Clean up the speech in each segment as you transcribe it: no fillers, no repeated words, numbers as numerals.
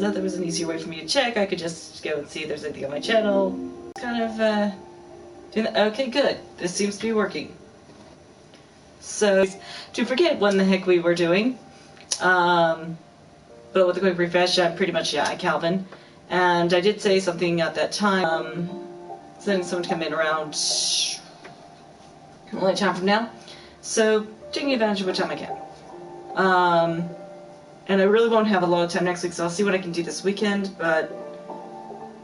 That there was an easier way for me to check. I could just go and see if there's anything on my channel. Kind of, doing that. Okay, good. This seems to be working. So, to forget when the heck we were doing, but with a quick refresh, I'm pretty much, yeah, Calvin. And I did say something at that time, sending someone to come in around a time from now. So, taking advantage of what time I can. And I really won't have a lot of time next week, so I'll see what I can do this weekend, but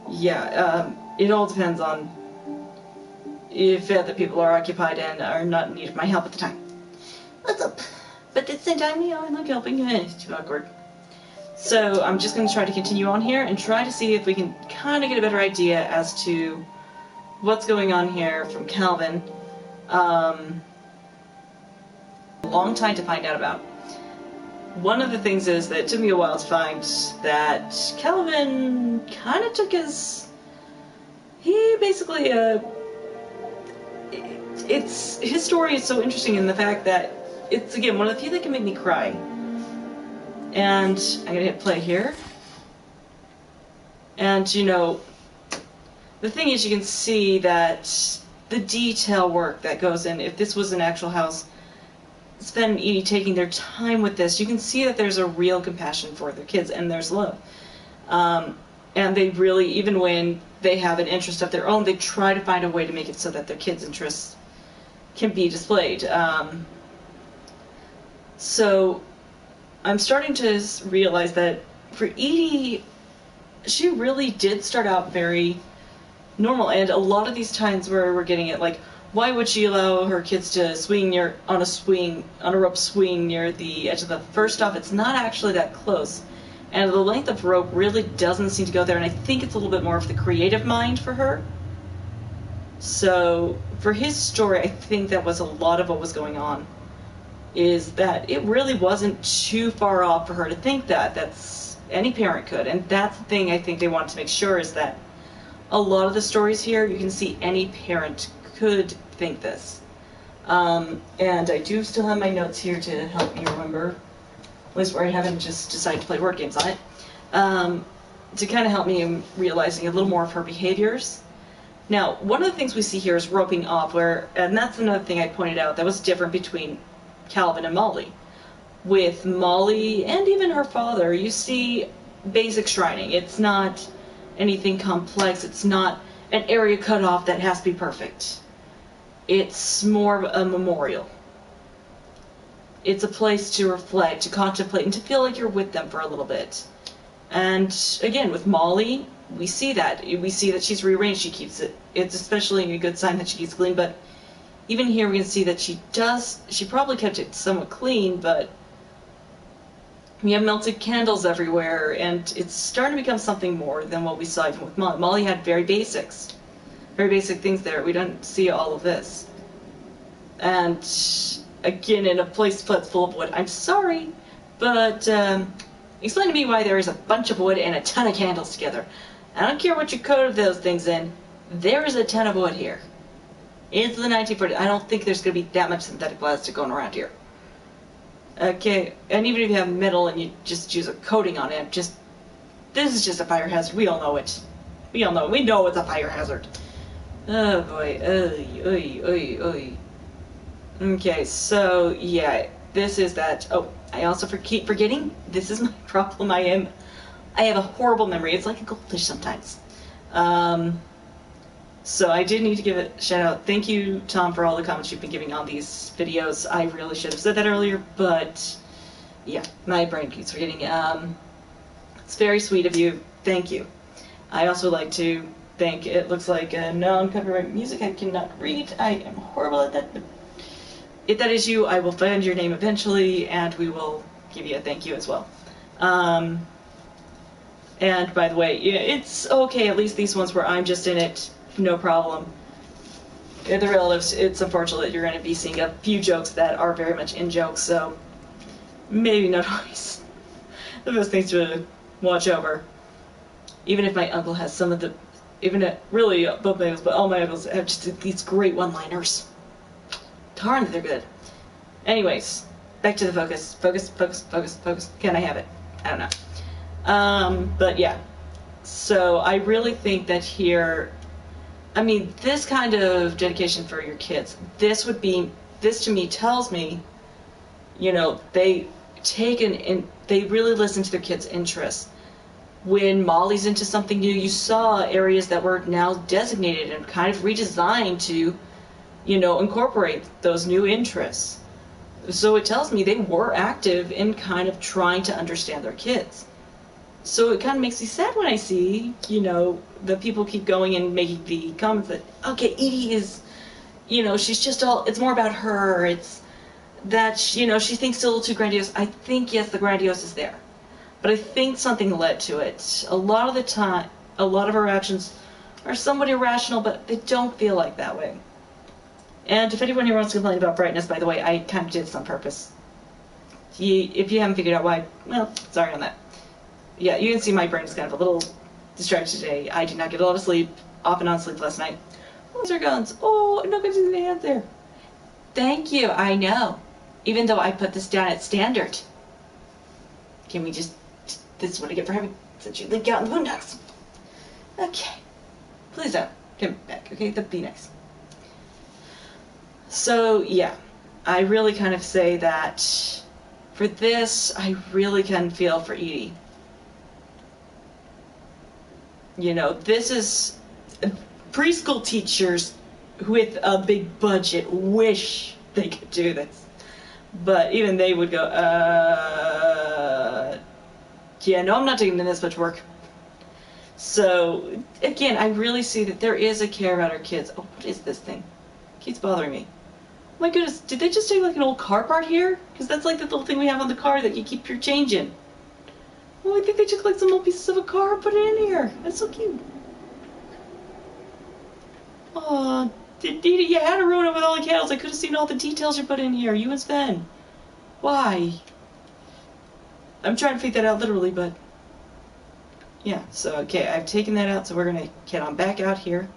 yeah, it all depends on if other people are occupied and are not in need of my help at the time. What's up? But at the same time, you know, I like helping. It's too awkward. So I'm just going to try to continue on here and try to see if we can kind of get a better idea as to what's going on here from Calvin. A long time to find out about. One of the things is that it took me a while to find that Calvin kind of took his... He basically, his story is so interesting in the fact that it's, again, one of the few that can make me cry. And I'm gonna hit play here. And, you know, the thing is, you can see that the detail work that goes in, if this was an actual house, Sven and Edie taking their time with this, you can see that there's a real compassion for their kids, and there's love. And they really, even when they have an interest of their own, they try to find a way to make it so that their kids' interests can be displayed. So I'm starting to realize that for Edie, she really did start out very normal, and a lot of these times where we're getting it, like, why would she allow her kids to swing on a rope swing near the edge of the... First off, it's not actually that close. And the length of rope really doesn't seem to go there, and I think it's a little bit more of the creative mind for her. So, for his story, I think that was a lot of what was going on. Is that it really wasn't too far off for her to think that. That's... any parent could. And that's the thing I think they wanted to make sure, is that a lot of the stories here, you can see any parent could think this. And I do still have my notes here to help me remember, at least where I haven't just decided to play word games on it, to kind of help me in realizing a little more of her behaviors. Now, one of the things we see here is roping off, and that's another thing I pointed out that was different between Calvin and Molly. With Molly, and even her father, you see basic shrining. It's not anything complex, it's not an area cut off that has to be perfect. It's more of a memorial. It's a place to reflect, to contemplate, and to feel like you're with them for a little bit. And again, with Molly, we see that. We see that she's rearranged, she keeps it. It's especially a good sign that she keeps clean, but even here we can see that she probably kept it somewhat clean, but we have melted candles everywhere, and it's starting to become something more than what we saw even with Molly. Molly had very basic things there. We don't see all of this. And again, in a place that's full of wood. I'm sorry, but explain to me why there is a bunch of wood and a ton of candles together. I don't care what you coat those things in, there is a ton of wood here. It's the 1940s. I don't think there's going to be that much synthetic plastic going around here. Okay, and even if you have metal and you just use a coating on it, this is just a fire hazard. We all know it. We know it's a fire hazard. Oh boy, oy. Okay, so yeah, this is that. Oh, I also keep forgetting, this is my problem. I have a horrible memory. It's like a goldfish sometimes. So I did need to give a shout out. Thank you, Tom, for all the comments you've been giving on these videos. I really should have said that earlier, but yeah, my brain keeps forgetting. It's very sweet of you. Thank you. I also like to thank, it looks like non-copyright music I cannot read. I am horrible at that, but if that is you, I will find your name eventually, and we will give you a thank you as well. And by the way, yeah, it's okay, at least these ones where I'm just in it, no problem. The relatives, it's unfortunate that you're going to be seeing a few jokes that are very much in jokes, so maybe not always the best things to watch over. Even if my uncle has some of the, really both my uncles, but all my uncles have just these great one-liners. Darn, they're good. Anyways, back to the focus. Focus. Can I have it? I don't know. But yeah, so I really think that here, I mean, this kind of dedication for your kids, this to me tells me, they they really listen to their kids' interests. When Molly's into something new, you saw areas that were now designated and kind of redesigned to, incorporate those new interests. So it tells me they were active in kind of trying to understand their kids. So it kind of makes me sad when I see, the people keep going and making the comments that, okay, Edie is, she's just it's more about her. It's that, she thinks it's a little too grandiose. I think, yes, the grandiose is there. But I think something led to it. A lot of the time, a lot of her actions are somewhat irrational, but they don't feel like that way. And if anyone here wants to complain about brightness, by the way, I kind of did this on purpose. If you haven't figured out why, well, sorry on that. Yeah, you can see my brain is kind of a little distracted today. I did not get a lot of sleep, off and on sleep last night. Those are guns. Oh, no good in the hands there. Thank you, I know. Even though I put this down at standard. Can we just, this is what I get for having such a link out in the boondocks. Okay. Please don't come back, okay? That'd be nice. So, yeah. I really kind of say that for this, I really can feel for Edie. This is preschool teachers with a big budget wish they could do this. But even they would go, yeah, no, I'm not taking this much work. So, again, I really see that there is a care about our kids. Oh, what is this thing? It keeps bothering me. Oh my goodness, did they just take like an old car part here? Because that's like the little thing we have on the car that you keep your change in. Oh, I think they took like some old pieces of a car and put it in here. That's so cute. Oh, Dita, you had to ruin it with all the candles. I could have seen all the details you put in here. You and Sven. Why? I'm trying to figure that out literally, but... yeah, so, okay, I've taken that out, so we're going to get on back out here.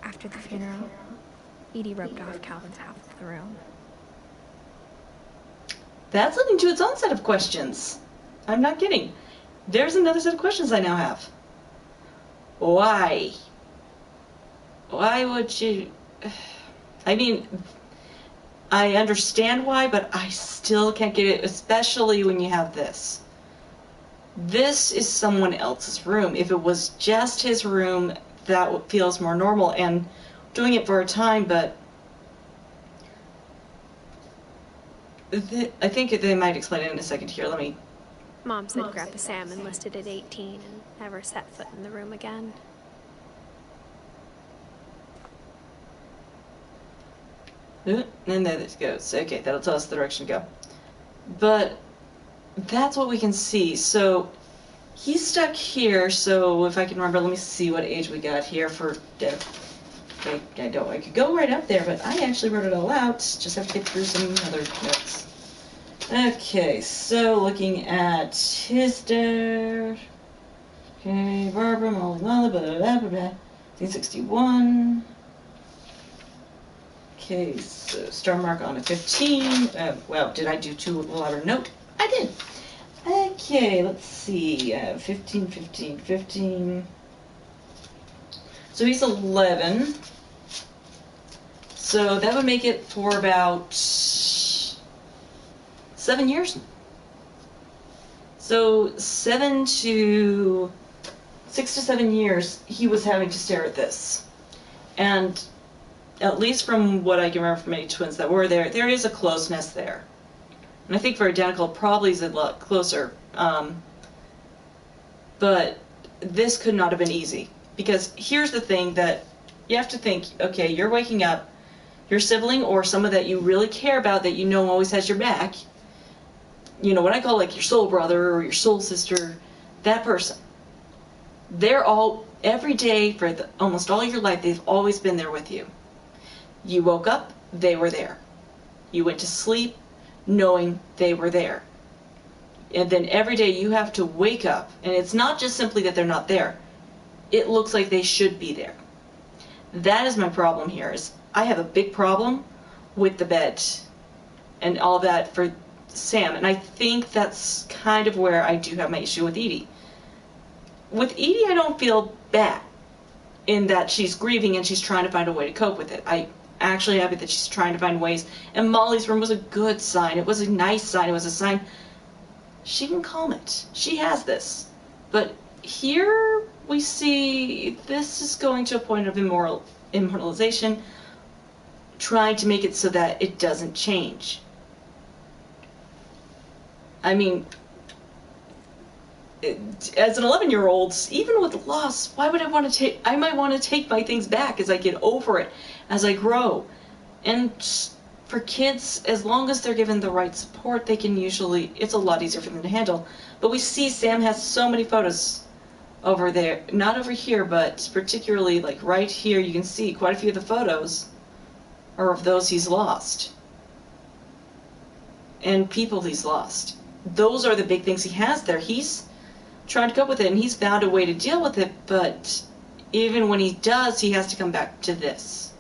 After the funeral, Edie roped off Calvin's half of the room. That's leading to its own set of questions. I'm not kidding. There's another set of questions I now have. Why? Why would you... I mean, I understand why, but I still can't get it, especially when you have this. This is someone else's room. If it was just his room, that feels more normal, and doing it for a time, but I think they might explain it in a second here. Let me... Mom said Grandpa Sam enlisted at 18 and never set foot in the room again. And there it goes. Okay, that'll tell us the direction to go. But that's what we can see. So he's stuck here, so if I can remember, let me see what age we got here for I could go right up there, but I actually wrote it all out. Just have to get through some other notes. Okay, so looking at his dad. Okay, Barbara, Molly, blah, blah, blah, blah, blah. 1961. Okay, so star mark on a 15. Well, did I do too louder note? I did. Okay, let's see. 15, 15, 15. So he's 11. So that would make it for about 7 years. So 6 to 7 years, he was having to stare at this. And at least from what I can remember from any twins that were there, there is a closeness there. And I think for identical, probably is a lot closer. But this could not have been easy. Because here's the thing that you have to think, okay, you're waking up, your sibling or someone that you really care about that you know always has your back, what I call like your soul brother or your soul sister, that person. They're all, every day for almost all your life, they've always been there with you. You woke up, they were there. You went to sleep knowing they were there. And then every day you have to wake up, and it's not just simply that they're not there. It looks like they should be there. That is my problem here, is I have a big problem with the bed and all that for Sam, and I think that's kind of where I do have my issue with Edie. With Edie, I don't feel bad in that she's grieving and she's trying to find a way to cope with it. I actually happy that she's trying to find ways, and Molly's room was a good sign. It was a nice sign. It was a sign she can calm it. She has this. But here we see this is going to a point of immortalization, trying to make it so that it doesn't change. I mean, as an 11-year-old, even with loss, why would I want to take... I might want to take my things back as I get over it, as I grow. And for kids, as long as they're given the right support, they can usually... It's a lot easier for them to handle. But we see Sam has so many photos over there. Not over here, but particularly like right here, you can see quite a few of the photos are of those he's lost. And people he's lost. Those are the big things he has there. He's trying to cope with it, and he's found a way to deal with it, but even when he does, he has to come back to this.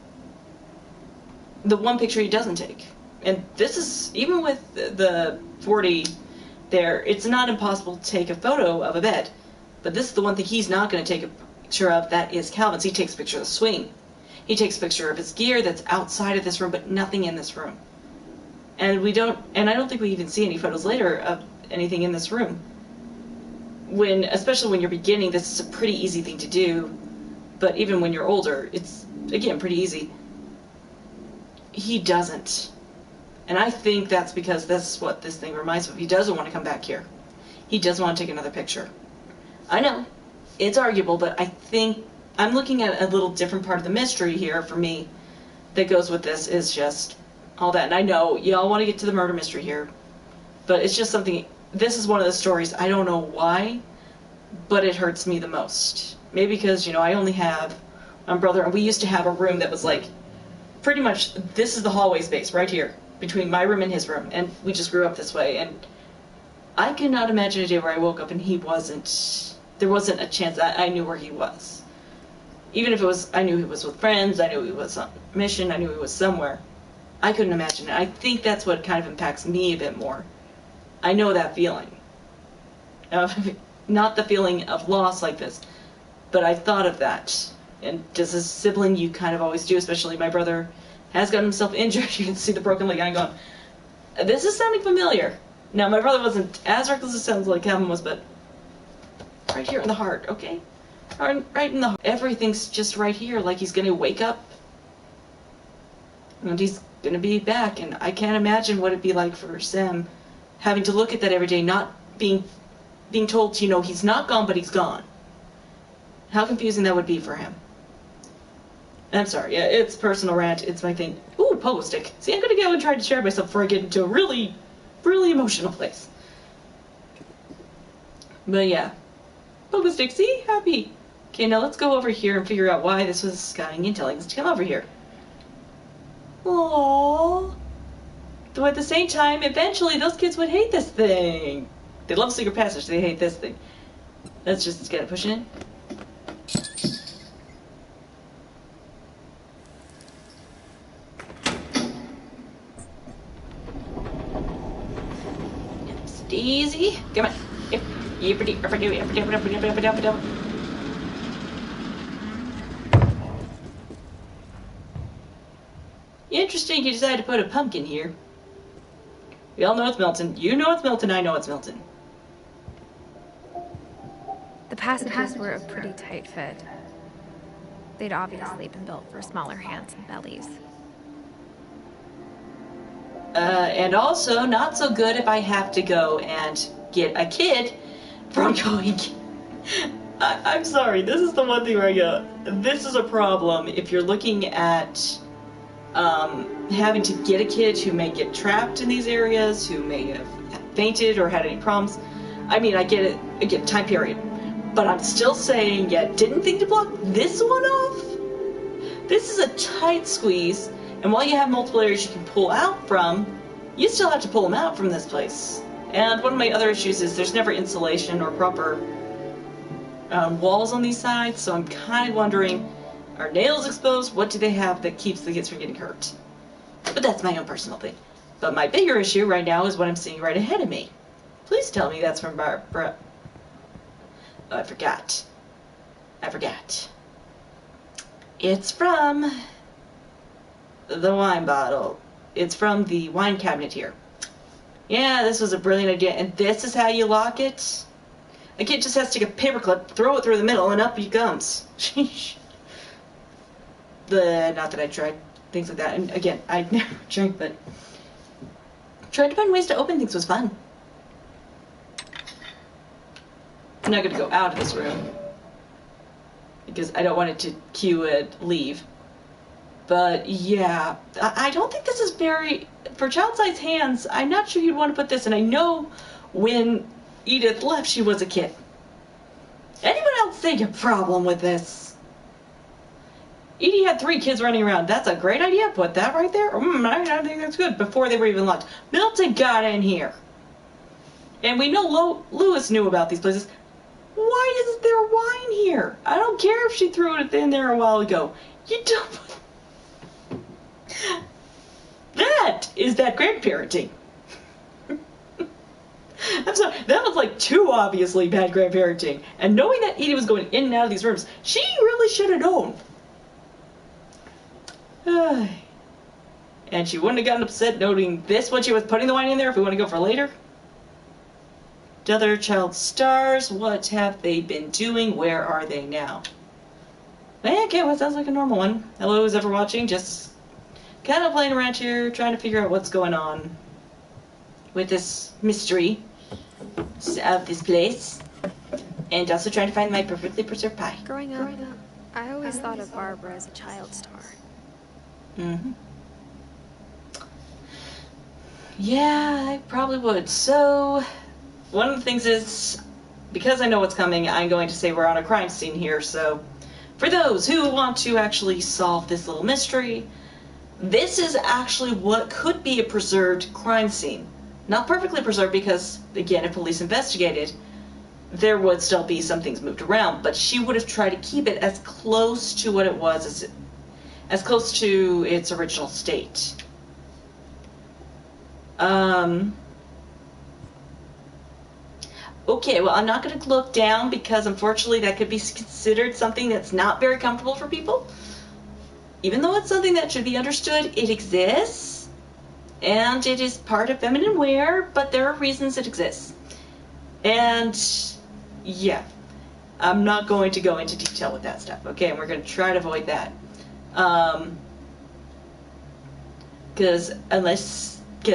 The one picture he doesn't take. And this is, even with the 40 there, it's not impossible to take a photo of a bed. But this is the one thing he's not going to take a picture of, that is Calvin's. He takes a picture of the swing. He takes a picture of his gear that's outside of this room, but nothing in this room. And I don't think we even see any photos later of anything in this room. Especially when you're beginning, this is a pretty easy thing to do, but even when you're older, it's, again, pretty easy. He doesn't. And I think that's because that's what this thing reminds him of. He doesn't want to come back here. He doesn't want to take another picture. I know, it's arguable, but I think I'm looking at a little different part of the mystery here for me that goes with this, is just all that. And I know y'all want to get to the murder mystery here, but it's just something... This is one of the stories, I don't know why, but it hurts me the most. Maybe because, I only have my brother, and we used to have a room that was like, pretty much, this is the hallway space right here, between my room and his room, and we just grew up this way, and I cannot imagine a day where I woke up and there wasn't a chance that I knew where he was. Even if it was, I knew he was with friends, I knew he was on a mission, I knew he was somewhere. I couldn't imagine it. I think that's what kind of impacts me a bit more. I know that feeling. Not the feeling of loss like this, but I thought of that. And as a sibling, you kind of always do, especially my brother has gotten himself injured. You can see the broken leg, and I'm going, this is sounding familiar. Now, my brother wasn't as reckless as it sounds like Calvin was, but right here in the heart, okay? Right in the heart. Everything's just right here, like he's going to wake up, and he's going to be back, and I can't imagine what it'd be like for Sam having to look at that every day, not being told, he's not gone, but he's gone. How confusing that would be for him. I'm sorry, yeah, it's personal rant, it's my thing. Ooh, pogo stick. See, I'm gonna go and try to share myself before I get into a really, really emotional place. But yeah. Pogo stick, see? Happy. Okay, now let's go over here and figure out why this was scouting and telling us to come over here. Aww. Though at the same time, eventually those kids would hate this thing. They love Secret Passage, they hate this thing. Let's just get it pushing in. Easy. Come on. Interesting you decided to put a pumpkin here. We all know it's Milton. You know it's Milton, I know it's Milton. The passages were a pretty tight fit. They'd obviously been built for smaller hands and bellies. And also, not so good if I have to go and get a kid from going... I'm sorry, this is the one thing where I go, this is a problem if you're looking at having to get a kid who may get trapped in these areas, who may have fainted or had any problems. I mean, I get it, I get time period. But I'm still saying, didn't think to block this one off? This is a tight squeeze, and while you have multiple areas you can pull out from, you still have to pull them out from this place. And one of my other issues is there's never insulation or proper walls on these sides, so I'm kind of wondering, are nails exposed? What do they have that keeps the kids from getting hurt? But that's my own personal thing. But my bigger issue right now is what I'm seeing right ahead of me. Please tell me that's from Barbara. Oh, I forgot. It's from the wine bottle. It's from the wine cabinet here. Yeah, this was a brilliant idea. And this is how you lock it? A kid just has to take a paper clip, throw it through the middle, and up he comes. Sheesh. Not that I tried things like that. And again, I never drank, but trying to find ways to open things was fun. I'm not going to go out of this room because I don't want it to cue a leave. But yeah, I don't think this is very, for child-sized hands, I'm not sure you'd want to put this, and I know when Edith left, she was a kid. Anyone else see a problem with this? Edie had 3 kids running around. That's a great idea. Put that right there. I think that's good. Before they were even locked. Milton got in here. And we know Lewis knew about these places. Why is there wine here? I don't care if she threw it in there a while ago. You don't... That is that grandparenting. I'm sorry, that was like too obviously bad grandparenting. And knowing that Edie was going in and out of these rooms, she really should have known. And she wouldn't have gotten upset noting this when she was putting the wine in there if we want to go for later. The other child stars, what have they been doing? Where are they now? Okay, well, sounds like a normal one. Hello, who's ever watching? Just kind of playing around here, trying to figure out what's going on with this mystery of this place. And also trying to find my perfectly preserved pie. Growing up, I always thought of Barbara as a child star. Mm-hmm. Yeah, I probably would. So, one of the things is, because I know what's coming, I'm going to say we're on a crime scene here, so for those who want to actually solve this little mystery, this is actually what could be a preserved crime scene. Not perfectly preserved because, again, if police investigated, there would still be some things moved around, but she would have tried to keep it as close to what it was, as close to its original state. Okay, well, I'm not going to look down because, unfortunately, that could be considered something that's not very comfortable for people. Even though it's something that should be understood, it exists, and it is part of feminine wear, but there are reasons it exists. And, yeah, I'm not going to go into detail with that stuff, okay? And we're going to try to avoid that. Because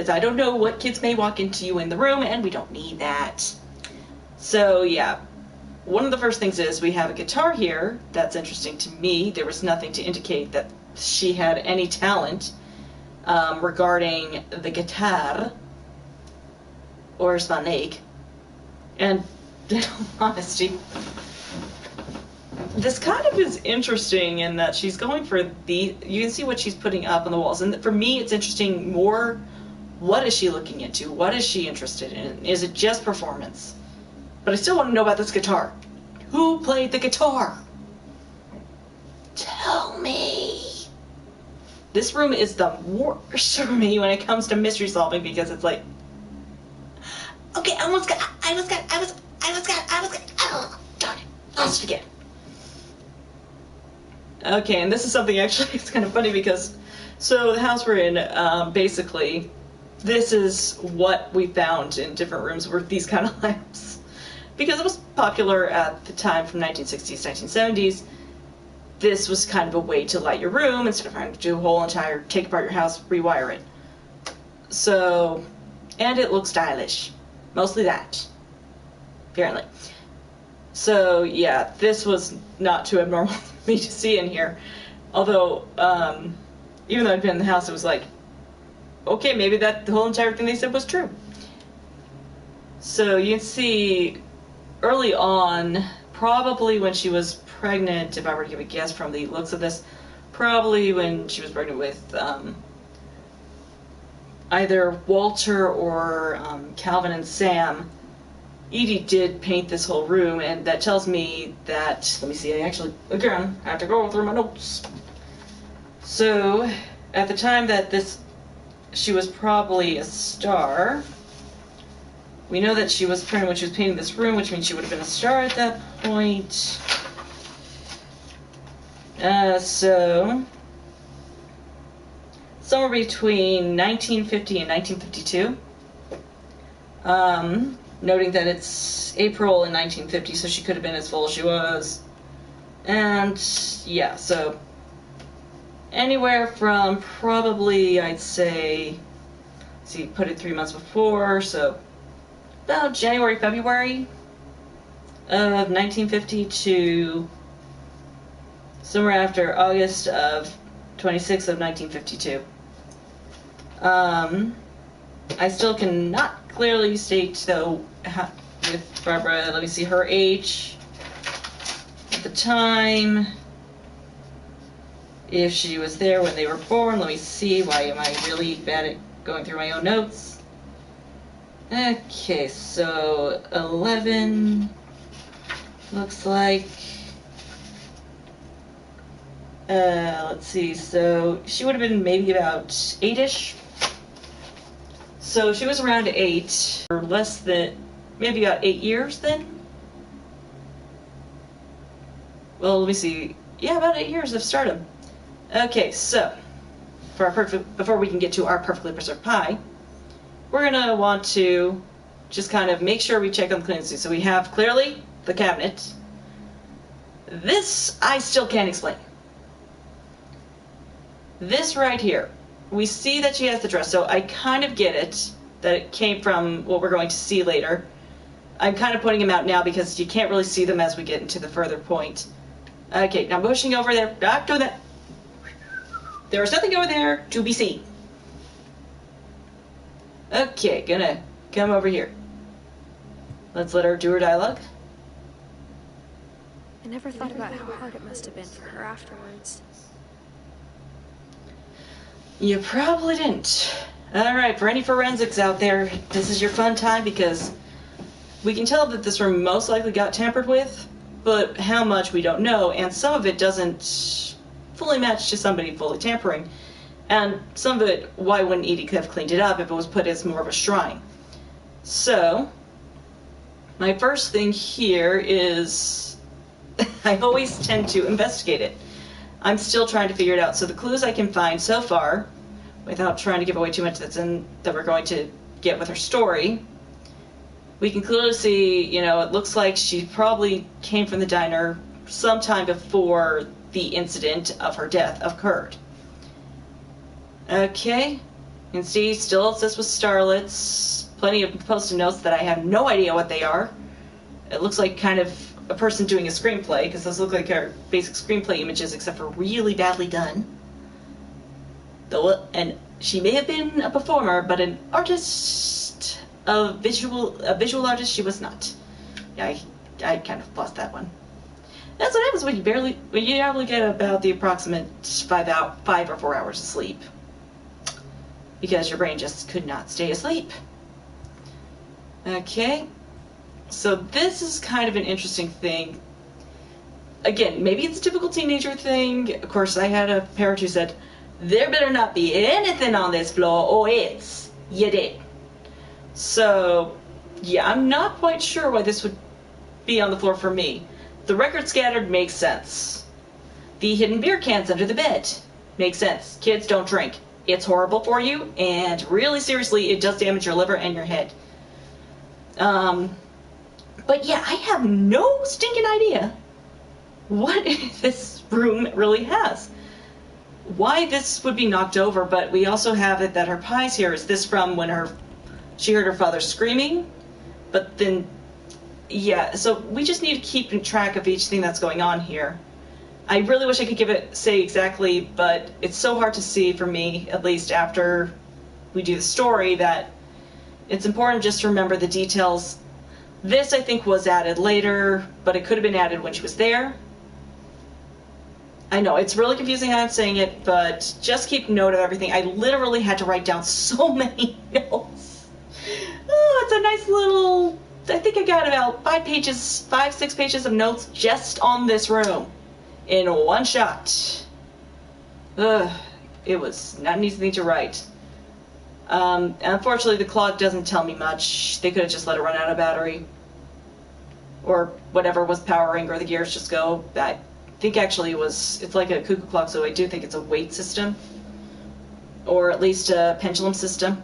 I don't know what kids may walk into you in the room, and we don't need that. So, yeah, one of the first things is we have a guitar here. That's interesting to me. There was nothing to indicate that she had any talent regarding the guitar or Svanik. And, in all honesty, this kind of is interesting in that she's going for you can see what she's putting up on the walls. And for me, it's interesting more, what is she looking into? What is she interested in? Is it just performance? But I still want to know about this guitar. Who played the guitar? Tell me. This room is the worst for me when it comes to mystery solving because it's like, okay, I was, oh, darn it, lost it again. Okay, and this is something actually, it's kind of funny because, so the house we're in, basically, this is what we found in different rooms were these kind of lamps. Because it was popular at the time from 1960s, 1970s, this was kind of a way to light your room instead of having to do a whole entire, take apart your house, rewire it. So, and it looks stylish. Mostly that, apparently. So, yeah, this was not too abnormal for me to see in here. Although, even though I'd been in the house, it was like, okay, maybe the whole entire thing they said was true. So, you can see early on, probably when she was pregnant, if I were to give a guess from the looks of this, probably when she was pregnant with either Walter or Calvin and Sam, Edie did paint this whole room, and that tells me that, let me see, I actually, again, have to go through my notes. So, at the time that this she was probably a star. We know that she was pregnant when she was painting this room, which means she would have been a star at that point. So somewhere between 1950 and 1952. Noting that it's April in 1950, so she could have been as full as she was. And yeah, so anywhere from probably, I'd say, see, put it 3 months before, so about January, February of 1950 to somewhere after August of 26th of 1952. I still cannot clearly state, though, with Barbara, let me see, her age at the time, if she was there when they were born. Let me see, why am I really bad at going through my own notes? Okay, so 11 looks like, let's see, so she would have been maybe about 8-ish. So she was around 8, or less than, maybe about 8 years then? Well, let me see. Yeah, about 8 years of stardom. Okay, so, for our before we can get to our perfectly preserved pie, we're going to want to just kind of make sure we check on the cleaning. So we have, clearly, the cabinet. This, I still can't explain. This right here. We see that she has the dress, so I kind of get it, that it came from what we're going to see later. I'm kind of putting them out now because you can't really see them as we get into the further point. Okay, now pushing over there. Not doing that. There is nothing over there to be seen. Okay, gonna come over here. Let's let her do her dialogue. I never thought about how hard it must have been for her afterwards. You probably didn't. Alright, for any forensics out there, this is your fun time because we can tell that this room most likely got tampered with, but how much we don't know, and some of it doesn't fully match to somebody fully tampering. And some of it, why wouldn't Edie have cleaned it up if it was put as more of a shrine? So, my first thing here is I always tend to investigate it. I'm still trying to figure it out. So the clues I can find so far, without trying to give away too much that we're going to get with her story, we can clearly see, you know, it looks like she probably came from the diner sometime before the incident of her death occurred. Okay, you can see still obsessed with starlets. Plenty of post-it notes that I have no idea what they are. It looks like kind of a person doing a screenplay, because those look like our basic screenplay images, except for really badly done. Though, and she may have been a performer, but an artist, a visual artist, she was not. Yeah, I kind of lost that one. That's what happens when you hardly get about the approximate 5 or 4 hours of sleep, because your brain just could not stay asleep. Okay. So this is kind of an interesting thing. Again, maybe it's a typical teenager thing. Of course, I had a parent who said, there better not be anything on this floor or it's you dead. So, yeah, I'm not quite sure why this would be on the floor for me. The record scattered makes sense. The hidden beer cans under the bed makes sense. Kids, don't drink. It's horrible for you, and really seriously, it does damage your liver and your head. But yeah, I have no stinking idea what this room really has. Why this would be knocked over, but we also have it that her pie's here. Is this from when she heard her father screaming? But then, yeah, so we just need to keep track of each thing that's going on here. I really wish I could say exactly, but it's so hard to see for me, at least after we do the story, that it's important just to remember the details. This, I think, was added later, but it could have been added when she was there. I know, it's really confusing how I'm saying it, but just keep note of everything. I literally had to write down so many notes. Oh, it's a nice little... I think I got about 5, 6 pages of notes just on this room in one shot. Ugh, it was not an easy thing to write. Unfortunately, the clock doesn't tell me much. They could have just let it run out of battery. Or whatever was powering, or the gears just go. I think actually it's like a cuckoo clock, so I do think it's a weight system. Or at least a pendulum system.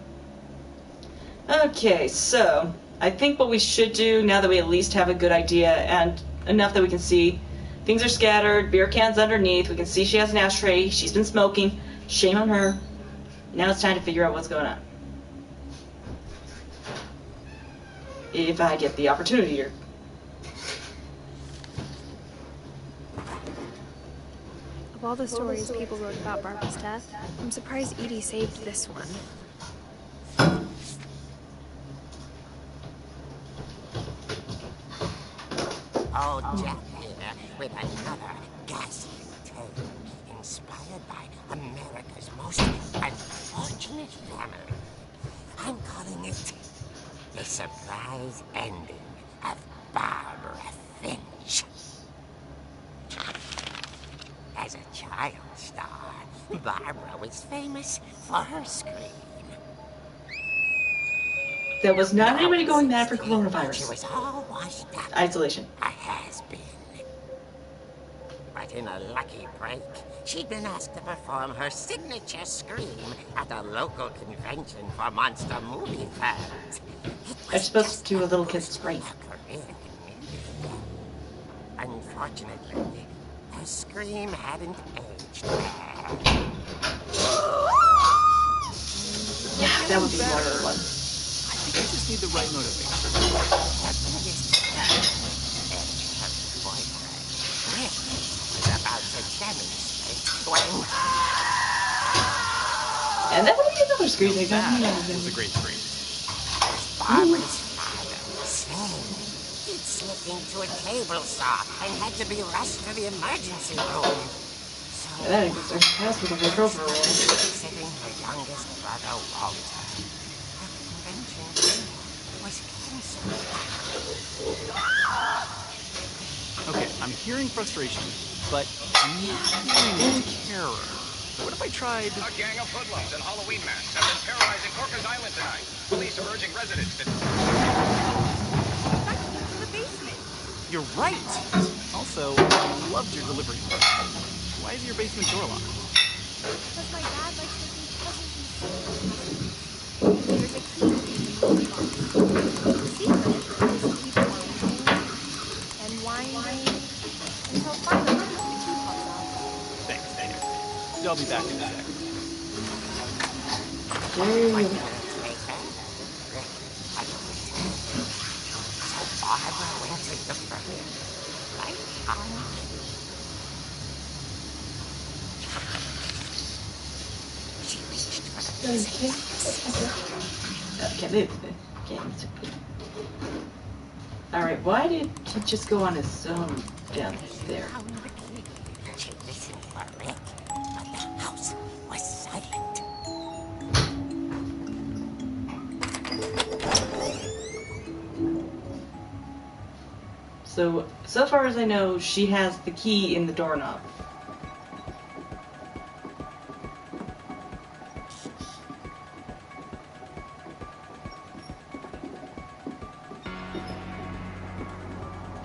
Okay, so I think what we should do, now that we at least have a good idea, and enough that we can see, things are scattered, beer cans underneath, we can see she has an ashtray, she's been smoking, shame on her. Now it's time to figure out what's going on. If I get the opportunity here. Of all the stories people wrote about Barbara's death, I'm surprised Edie saved this one. Oh, Jack here with another ghastly tale inspired by America's most unfortunate family. I'm calling it The Surprise Ending of Barbara Finch. As a child star, Barbara was famous for her scream. There was not anybody going mad for She coronavirus. was all washed up. Isolation. A has-been. But in a lucky break, she'd been asked to perform her signature scream at a local convention for monster movie fans. I'm supposed to do a little kid's brain. Unfortunately, her scream hadn't aged well. Yeah, that would be more fun. I think I just need the right motivation. Her biggest boyfriend, Rick, was about to demonstrate when... And that would be another screen. That was a great scream. Barbara's father said he'd slipped into a table saw and had to be rushed to the emergency room. So That includes her house with a girl for a while. visiting her youngest brother, Walter. Her convention was canceled. Okay, I'm hearing frustration, but I'm hearing terror. What if I tried... A gang of hoodlums in Halloween masks have been terrorizing Corcus Island tonight. Police are urging residents to... That came from the basement. You're right! Also, I loved your delivery. Why is your basement door locked? Because my dad likes making puzzles and secrets. There's a key in the movie box. The secret is to keep winding until finally the key pops out. Thanks, Daniel. I'll be back in a sec. So Barbara went to look for him. Right on cue. She reached for the music. Can't move. Can't move. Alright, why did he just go on his own down there? Found the key. She listened for Rick, but the house was silent. So far as I know, she has the key in the doorknob.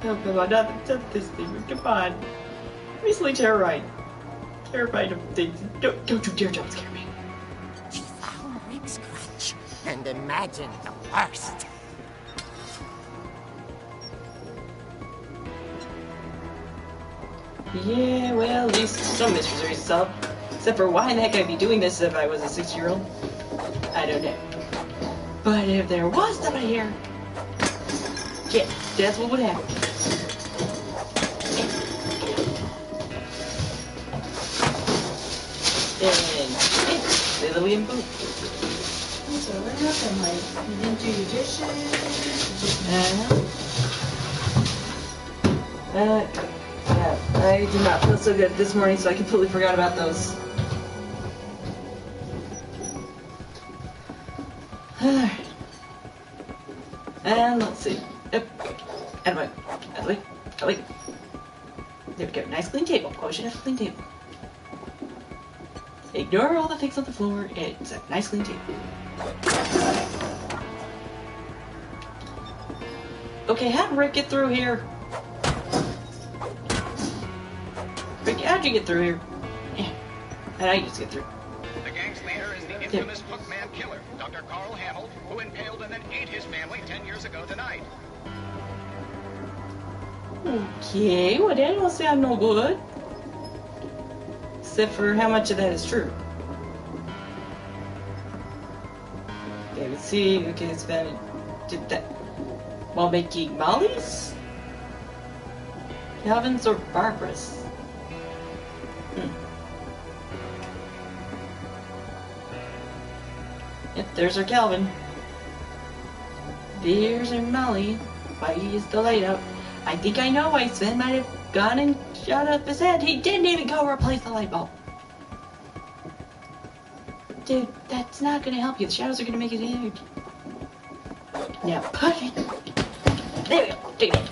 Oh, come on, not this thing. Come on. Recently terrified. Terrified of things. Don't you dare jump scare me. She found Rick's crutch and imagined the worst. Yeah, well, at least some mysteries are solved. Except for why in the heck I'd be doing this if I was a 6-year-old? I don't know. But if there was somebody here, yeah, that's what would happen. And yeah, Lily and Boo. So what happened? Like, you didn't do your dishes? Yeah, I did not feel so good this morning, so I completely forgot about those. And let's see. Yep. And wait. There we go. Nice clean table. Always should have a clean table. Ignore all the things on the floor. It's a nice clean table. Okay, how did Rick get through here? Rick, how'd you get through here? Yeah. How'd I just get through? The gang's leader is the infamous Hookman killer, Dr. Carl Hamill, who impaled and then ate his family 10 years ago tonight. Okay, well that don't sound no good. Except for how much of that is true. Okay, let's see. Okay, it's been... Did that... While making Molly's? Calvin's or Barbara's? Yep, there's our Calvin. There's our Molly. Why is the light out? I think I know why Sven might have gone and shot up his head. He didn't even go replace the light bulb. Dude, that's not gonna help you. The shadows are gonna make it huge. Now push it. There we go. Take it.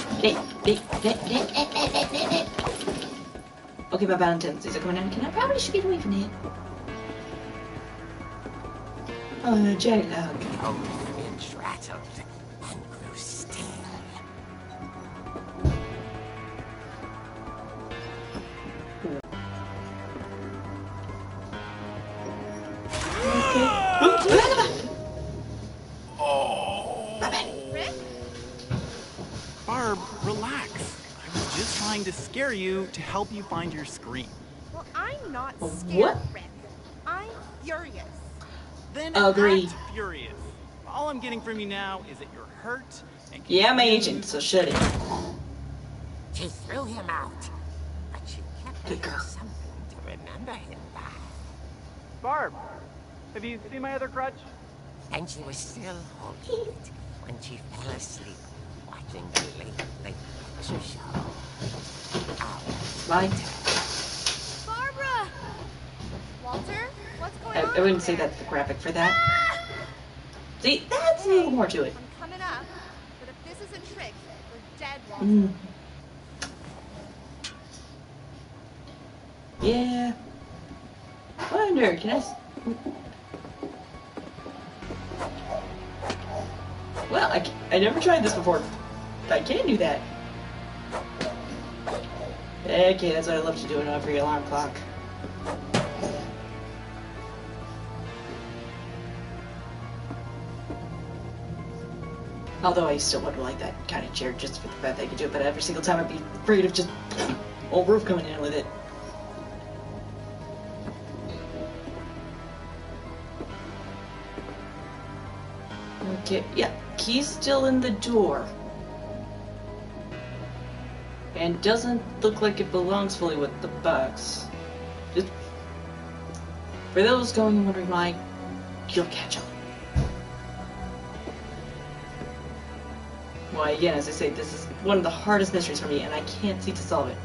Okay, my bad tendencies are coming in. I probably should get away from it. Oh, no, jet lag. Oh, Finch rattled and grew still. Rick? Barb, relax. I was just trying to scare you to help you find your scream. Well, I'm not What? scared, Rick. I'm furious. Then Agree. act furious. All I'm getting from you now is that you're hurt and Yeah, I'm an agent, so shut it. She threw him out, but she kept Good him girl. something to remember him by. Barb, have you seen my other crutch? And she was still holding it when she fell asleep watching the late lecture show. Right. Barbara! Walter, what's going I on? wouldn't say there? that's the graphic for that. See, that's a little more to it. I'm coming up, but if this is a trick, we're dead, Walter. Mm. Yeah. Wonder, can I... Well, I never tried this before. I can do that. Okay, that's what I love to do in every alarm clock. Although I still would like that kind of chair just for the fact that I could do it, but every single time I'd be afraid of just old roof coming in with it. Okay, yeah, key's still in the door. And doesn't look like it belongs fully with the box. Just for those going and wondering why, you'll catch on. Why, again, as I say, this is one of the hardest mysteries for me, and I can't seem to solve it.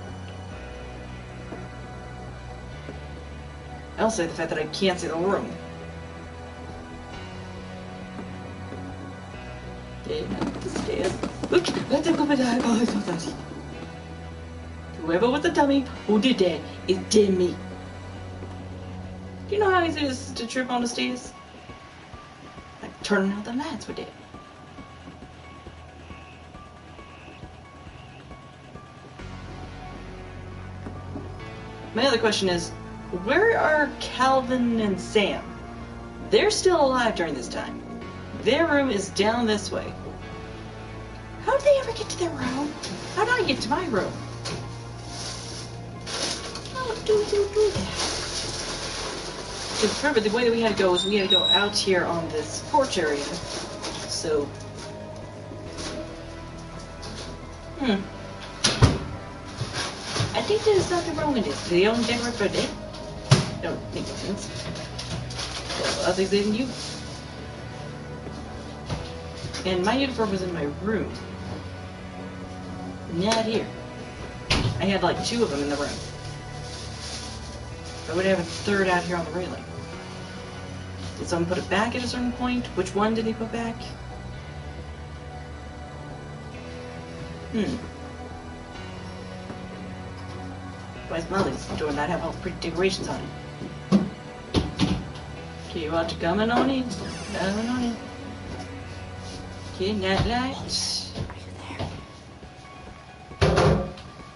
I'll say the fact that I can't see the room. The stairs. Look, let's go back. Whoever was the dummy who did that is dead meat. Do you know how easy it is to trip on the stairs? Like turning out the lights with it. My other question is, where are Calvin and Sam? They're still alive during this time. Their room is down this way. How did they ever get to their room? How did I get to my room? How do you do that? Because remember, the way that we had to go was we had to go out here on this porch area. So... I think there's something wrong with this. They only decorate for a day? Don't make no sense. Well, I think they didn't use. And my uniform was in my room. Not here. I had like 2 of them in the room. I would have a 3rd out here on the railing. Did someone put it back at a certain point? Which one did he put back? Why is Molly's door not have all pretty decorations on it? Okay, Roger, coming on in. Coming on in. Okay, night light. Are you there?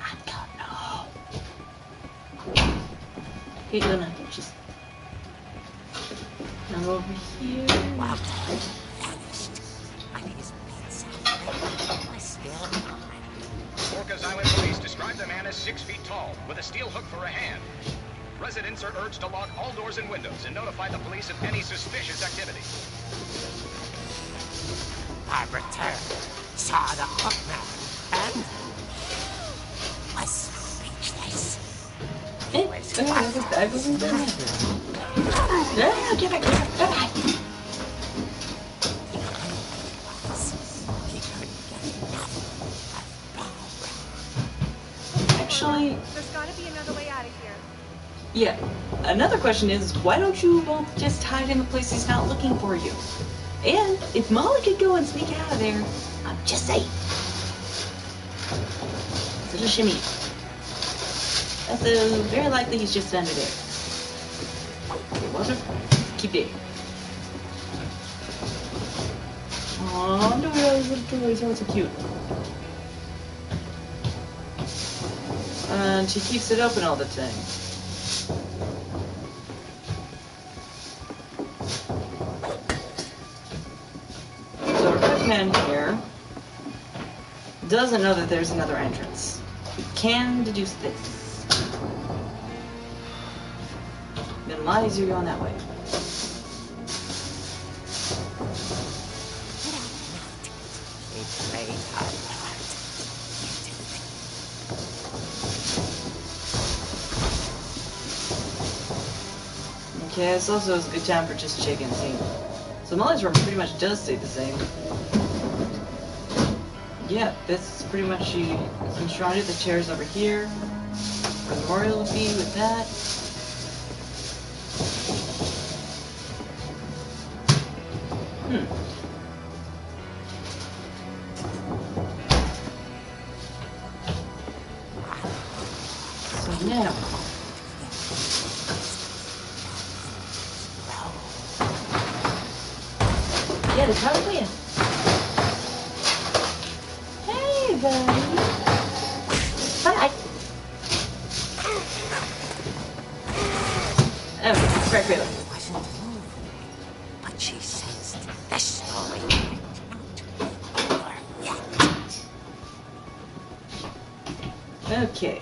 I don't know. Okay, Luna, just come over here. Walter vanished. But his bedside was still on. Orcas Island police describe the man as 6 feet tall, with a steel hook for a hand. Residents are urged to lock all doors and windows and notify the police of any suspicious activity. Barbara turned, saw the hook man, and was speechless. He was I wasn't there. Yeah, give it, bye-bye. He couldn't get enough of Barbara. Actually, There's gotta be another way out of here. yeah. Another question is, why don't you both just hide in a place he's not looking for you? And if Molly could go and sneak out of there, I'm just saying. It's a little shimmy. Also, very likely he's just under there. Okay, Walter, keep it. Oh, no, those little toys are so cute. And she keeps it open all the time. So our man here doesn't know that there's another entrance. He can deduce this. Then a lot easier going that way. He played her part. Okay, this also is a good time for just checking scene. So Molly's room pretty much does stay the same. Yeah, this is pretty much she is enshrined. The chair's over here. Where the memorial would be with that. So now. Yeah, the power win. Hey, buddy. Bye. Oh, right, really. Wasn't moving, but she sensed the story not over yet. Okay.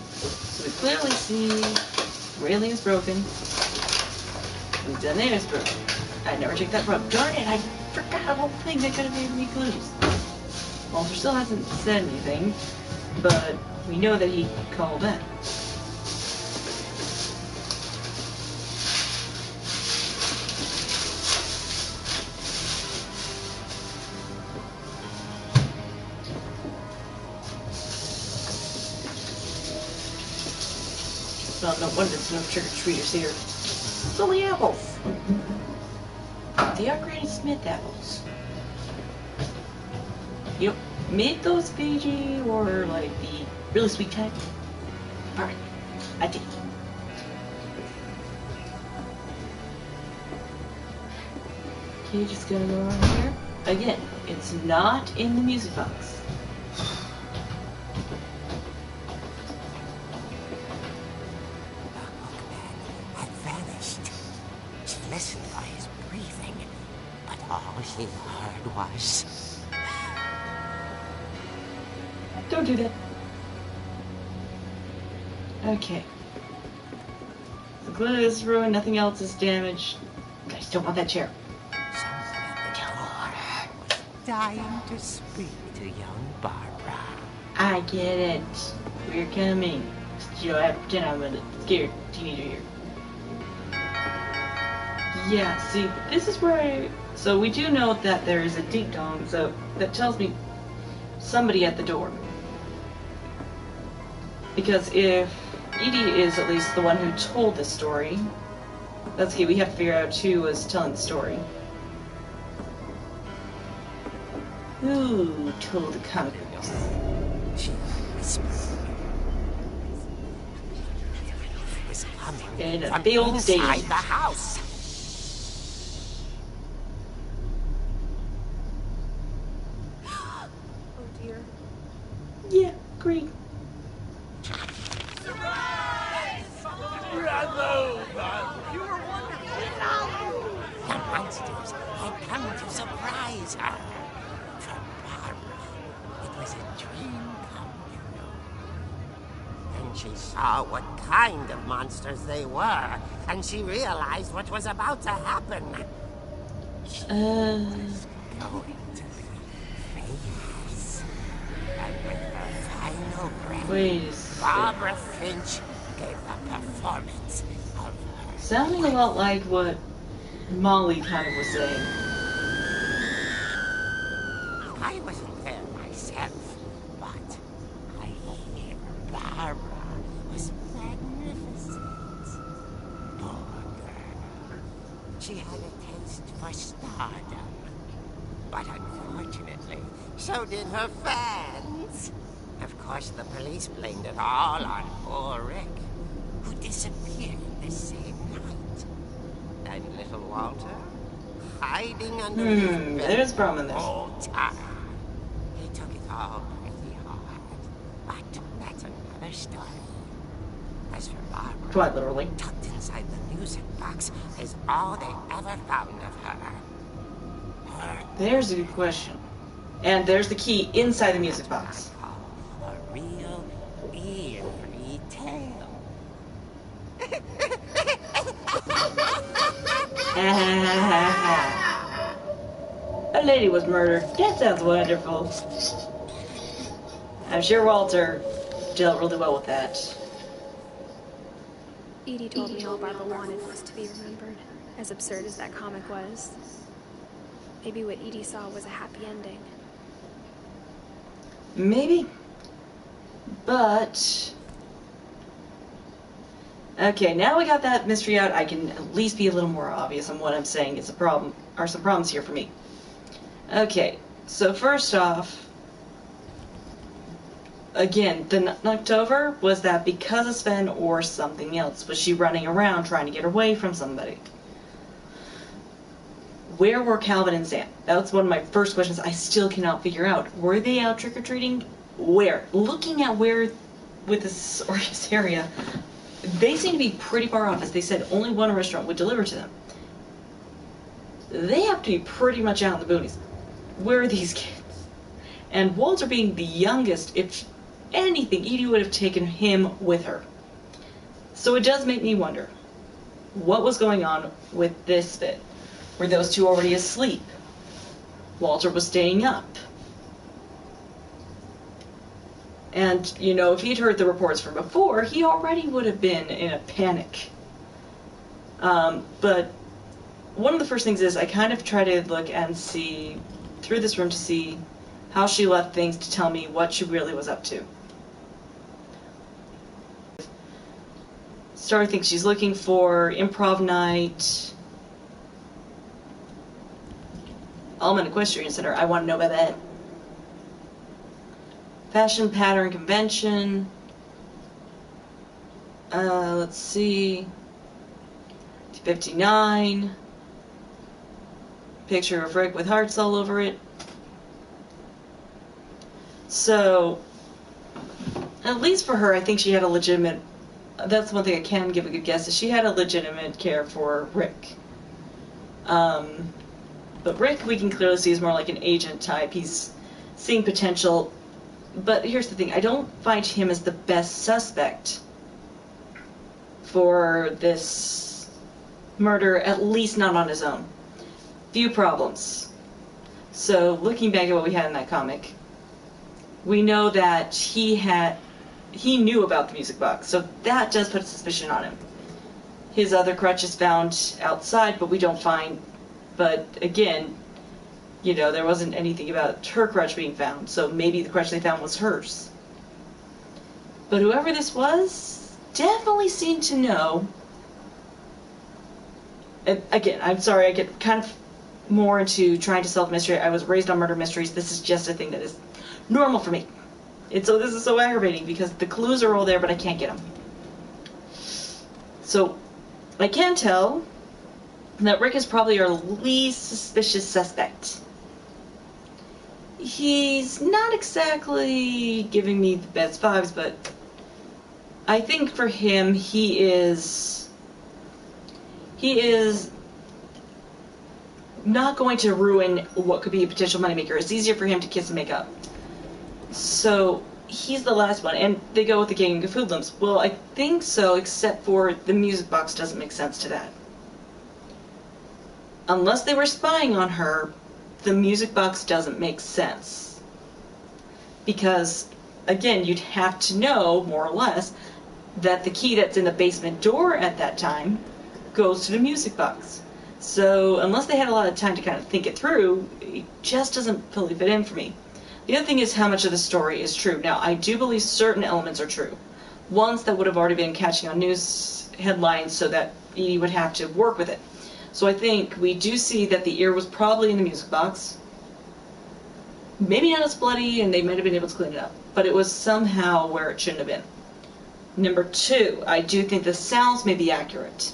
So we clearly see the railing is broken. The detonator is broken. I never checked that rope. Darn it, I forgot a whole thing that could have gave me clues. Walter still hasn't said anything, but we know that he called in. Well, no wonder there's no trick-or-treaters here. It's only apples. They are Granny Smith apples. You don't make those, Fiji, or like the really sweet type? Alright, I did. Okay, just gonna go around here. Again, it's not in the music box. Had vanished. She listened for his breathing, but all she heard was... Don't do that. Okay. The glue is ruined, nothing else is damaged. I just don't want that chair. Someone at the door was dying to speak to young Barbara. I get it. We're coming. You don't have to pretend I'm a scared teenager here. Yeah, see, this is where so we do know that there is a ding dong, so that tells me somebody at the door. Because if Edie is at least the one who told this story, that's key. We have to figure out who was telling the story. Who told the comic books? She whispered. It was coming a from big old inside stadium. the house. Oh dear. Yeah, great. The monsters had come to surprise her. For Barbara, it was a dream come true. Then she saw what kind of monsters they were, and she realized what was about to happen. She was going to be famous. And with her final breath, Wait a second. Barbara Finch gave the performance of her Sounding a lot like what Molly kind of was saying. I wasn't there myself, but I hear Barbara was magnificent. Poor girl. She had a taste for stardom. But unfortunately, so did her fans. Of course, the police blamed it all on poor Rick, who disappeared the same night. And little Walter, hiding under his bed There's a problem in the this. whole time. He took it all pretty hard, but that's another story. As for Barbara, Quite literally. tucked inside the music box is all they ever found of her. There's a good question. And there's the key inside the music box. A real eerie tale. A lady was murdered. That sounds wonderful. I'm sure Walter dealt really well with that. Edie told me all Barbara wanted was to be remembered, as absurd as that comic was. Maybe what Edie saw was a happy ending. Maybe. But... okay, now we got that mystery out, I can at least be a little more obvious on what I'm saying is a problem, are some problems here for me. Okay, so first off, again, the knocked over, was that because of Sven or something else? Was she running around trying to get away from somebody? Where were Calvin and Sam? That's one of my first questions I still cannot figure out. Were they out trick-or-treating? Where? Looking at where, with this area, they seem to be pretty far off. As they said, only one restaurant would deliver to them. They have to be pretty much out in the boonies. Where are these kids? And Walter being the youngest, if anything, Edie would have taken him with her. So it does make me wonder, what was going on with this bit? Were those two already asleep? Walter was staying up. And, you know, if he'd heard the reports from before, he already would have been in a panic. But one of the first things is I kind of try to look and see through this room to see how she left things to tell me what she really was up to. Started thinking she's looking for improv night, Almond Equestrian Center. I want to know about that. Fashion pattern convention. Let's see. 59. Picture of Rick with hearts all over it. So, at least for her, I think she had a legitimate, that's one thing I can give a good guess, is she had a legitimate care for Rick. But Rick, we can clearly see, is more like an agent type. He's seeing potential. But here's the thing, I don't find him as the best suspect for this murder, at least not on his own. Few problems. So, looking back at what we had in that comic, we know that he knew about the music box, so that does put a suspicion on him. His other crutch is found outside, but we don't find, but again, you know, there wasn't anything about her crutch being found, so maybe the crutch they found was hers. But whoever this was definitely seemed to know. And again, I'm sorry, I get kind of more into trying to solve mystery. I was raised on murder mysteries. This is just a thing that is normal for me. This is so aggravating because the clues are all there, but I can't get them. So I can tell that Rick is probably our least suspicious suspect. He's not exactly giving me the best vibes, but I think for him, he is not going to ruin what could be a potential moneymaker. It's easier for him to kiss and make up. So he's the last one, and they go with the gang of hoodlums. Well, I think so, except for the music box doesn't make sense to that. Unless they were spying on her, the music box doesn't make sense. Because, again, you'd have to know, more or less, that the key that's in the basement door at that time goes to the music box. So, unless they had a lot of time to kind of think it through, it just doesn't fully fit in for me. The other thing is how much of the story is true. Now, I do believe certain elements are true. Ones that would have already been catching on news headlines so that Edie would have to work with it. So I think we do see that the ear was probably in the music box. Maybe not as bloody, and they might have been able to clean it up. But it was somehow where it shouldn't have been. Number 2, I do think the sounds may be accurate.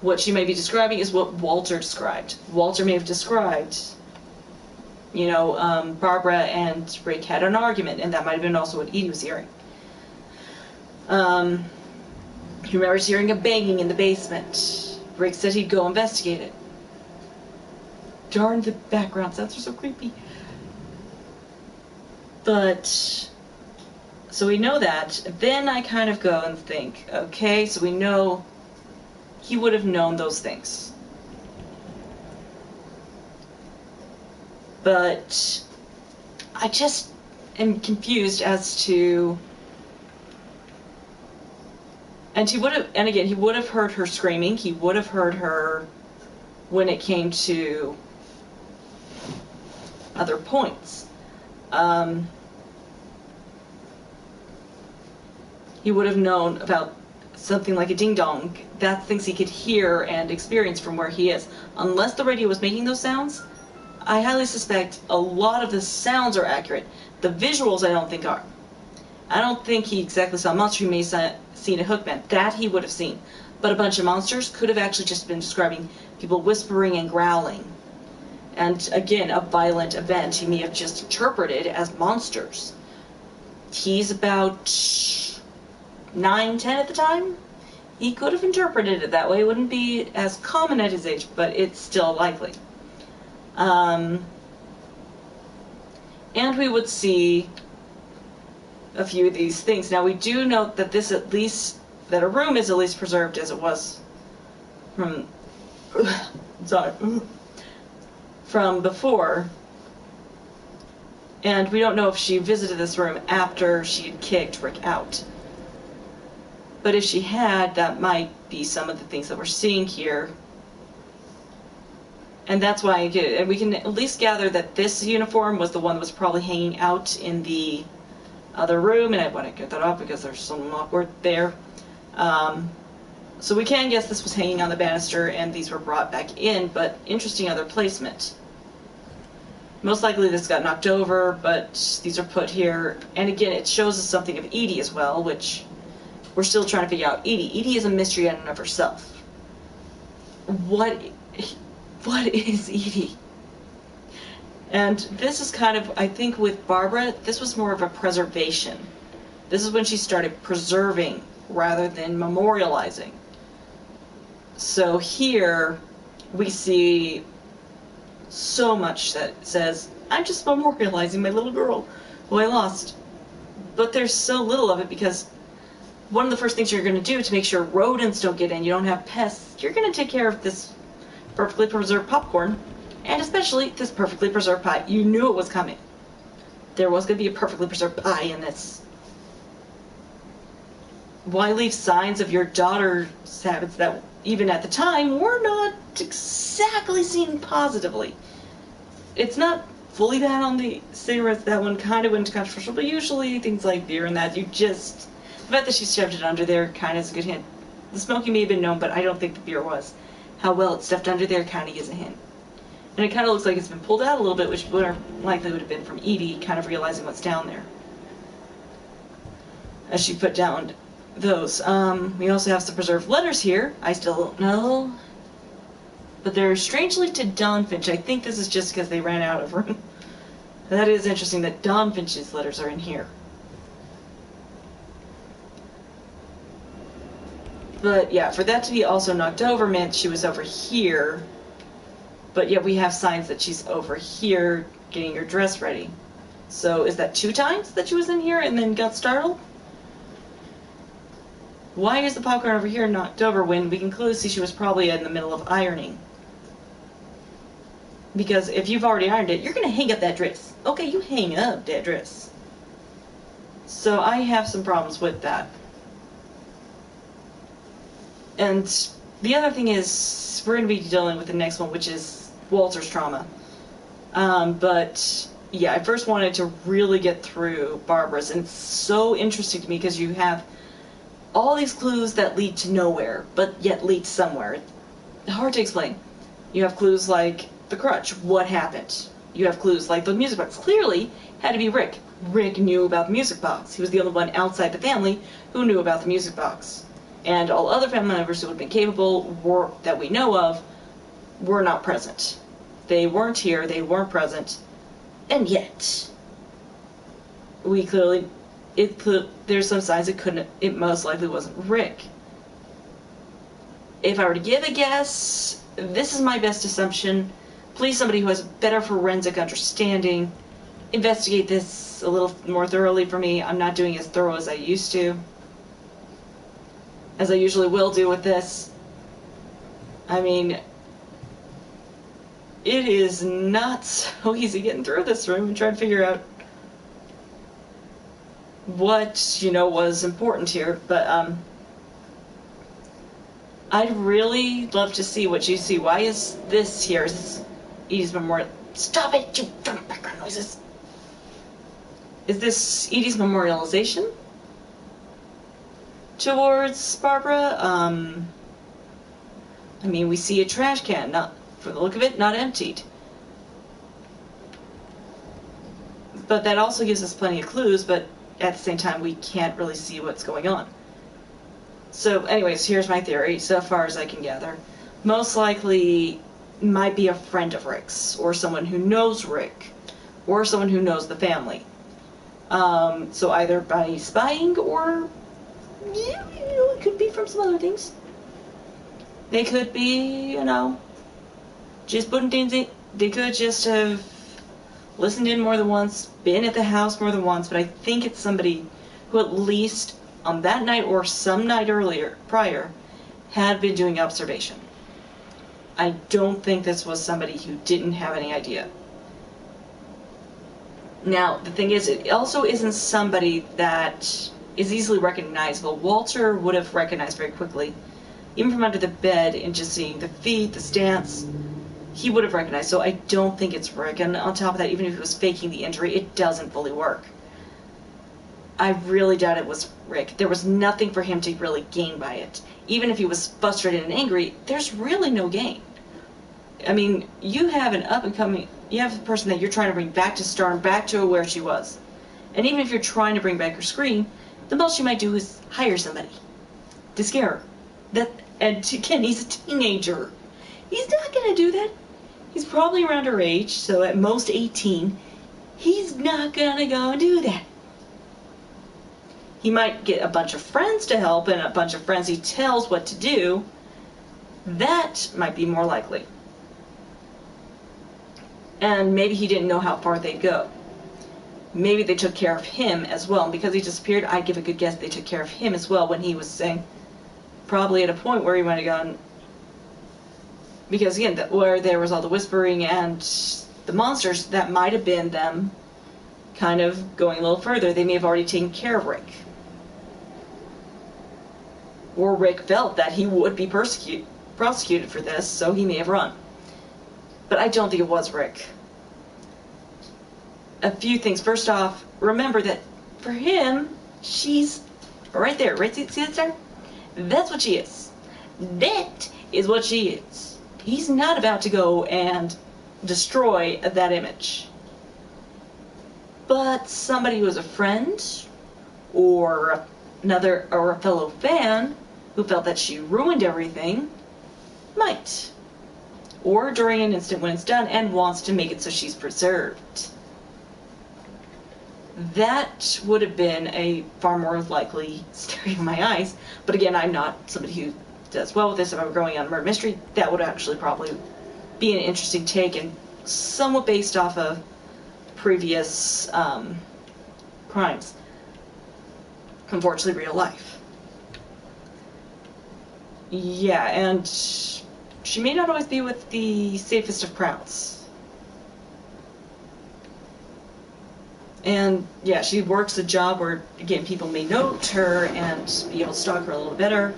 What she may be describing is what Walter described. Walter may have described, Barbara and Rick had an argument, and that might have been also what Edie was hearing. He remembers hearing a banging in the basement. Rick said he'd go investigate it. Darn, the background sounds are so creepy. But, so we know that. Then I kind of go and think, okay, so we know he would have known those things. But I just am confused as to... And he would have heard her screaming. He would have heard her when it came to other points. He would have known about something like a ding-dong. That's things he could hear and experience from where he is. Unless the radio was making those sounds, I highly suspect a lot of the sounds are accurate. The visuals I don't think are. I don't think he exactly saw a monster. He may have seen a hookman. That he would have seen. But a bunch of monsters could have actually just been describing people whispering and growling. And again, a violent event he may have just interpreted as monsters. He's about 9, 10 at the time. He could have interpreted it that way. It wouldn't be as common at his age, but it's still likely. And we would see a few of these things. Now we do note that that a room is at least preserved as it was from before. And we don't know if she visited this room after she had kicked Rick out. But if she had, that might be some of the things that we're seeing here. And that's why and we can at least gather that this uniform was the one that was probably hanging out in the other room, and I want to get that off because there's some awkward there. So we can guess this was hanging on the banister and these were brought back in, but interesting other placement. Most likely this got knocked over, but these are put here. And again, it shows us something of Edie as well, which we're still trying to figure out. Edie is a mystery in and of herself. What is Edie? And this is kind of, I think with Barbara, this was more of a preservation. This is when she started preserving rather than memorializing. So here we see so much that says, I'm just memorializing my little girl who I lost. But there's so little of it because one of the first things you're going to do to make sure rodents don't get in, you don't have pests, you're going to take care of this perfectly preserved popcorn, and especially this perfectly preserved pie. You knew it was coming. There was going to be a perfectly preserved pie in this. Why leave signs of your daughter's habits that, even at the time, were not exactly seen positively? It's not fully bad on the cigarettes. That one kind of went into controversial, but usually things like beer and that, the fact that she shoved it under there kind of is a good hint. The smoking may have been known, but I don't think the beer was. How well it's stuffed under there kind of gives a hint. And it kind of looks like it's been pulled out a little bit, which more likely would have been from Edie kind of realizing what's down there. As she put down those. We also have some preserved letters here. I still don't know. But they're strangely to Dawn Finch. I think this is just because they ran out of room. That is interesting that Dawn Finch's letters are in here. But yeah, for that to be also knocked over meant she was over here. But yet we have signs that she's over here getting her dress ready. So is that 2 times that she was in here and then got startled? Why is the popcorn over here knocked over when we can clearly see she was probably in the middle of ironing? Because if you've already ironed it, you're going to hang up that dress. Okay, you hang up that dress. So I have some problems with that. And the other thing is, we're going to be dealing with the next one, which is Walter's trauma. But yeah, I first wanted to really get through Barbara's, and it's so interesting to me because you have all these clues that lead to nowhere, but yet lead somewhere. Hard to explain. You have clues like the crutch, what happened? You have clues like the music box. Clearly, had to be Rick. Rick knew about the music box. He was the only one outside the family who knew about the music box. And all other family members who would have been capable, that we know of, were not present. They weren't here, they weren't present, and yet, we clearly, there's some signs it most likely wasn't Rick. If I were to give a guess, this is my best assumption. Please, somebody who has better forensic understanding, investigate this a little more thoroughly for me. I'm not doing as thorough as I used to, as I usually will do with this. I mean, it is not so easy getting through this room and trying to figure out what, was important here. But, I'd really love to see what you see. Why is this here? Is this Edie's memorial? Stop it, you dumb background noises. Is this Edie's memorialization towards Barbara? I mean, we see a trash can, not, for the look of it, not emptied. But that also gives us plenty of clues, but at the same time, we can't really see what's going on. So anyways, here's my theory, so far as I can gather. Most likely might be a friend of Rick's, or someone who knows Rick, or someone who knows the family. So either by spying, or it could be from some other things. They could be, just putting things in. They could just have listened in more than once, been at the house more than once, but I think it's somebody who at least on that night or some night prior, had been doing observation. I don't think this was somebody who didn't have any idea. Now, the thing is, it also isn't somebody that is easily recognizable. Walter would have recognized very quickly, even from under the bed and just seeing the feet, the stance, he would have recognized. So I don't think it's Rick. And on top of that, even if he was faking the injury, it doesn't fully work. I really doubt it was Rick. There was nothing for him to really gain by it. Even if he was frustrated and angry, there's really no gain. I mean, you have an up-and-coming, you have a person that you're trying to bring back to stardom, back to where she was. And even if you're trying to bring back her scream, the most you might do is hire somebody to scare her. Again, he's a teenager. He's not going to do that. He's probably around her age, so at most 18. He's not going to go and do that. He might get a bunch of friends to help and a bunch of friends he tells what to do. That might be more likely. And maybe he didn't know how far they'd go. Maybe they took care of him as well. And because he disappeared, I'd give a good guess they took care of him as well when he was saying, probably at a point where he might have gone, because again, where there was all the whispering and the monsters, that might have been them kind of going a little further. They may have already taken care of Rick. Or Rick felt that he would be prosecuted for this, so he may have run. But I don't think it was Rick. A few things. First off, remember that for him, she's right there. Right? See that star? That's what she is. That is what she is. He's not about to go and destroy that image. But somebody who is a friend, or another or a fellow fan who felt that she ruined everything might. Or during an instant when it's done and wants to make it so she's preserved. That would have been a far more likely staring in my eyes. But again, I'm not somebody who does well with this. If I were going on murder mystery, that would actually probably be an interesting take and somewhat based off of previous crimes. Unfortunately, real life. Yeah, and she may not always be with the safest of crowds. And yeah, she works a job where, again, people may note her and be able to stalk her a little better.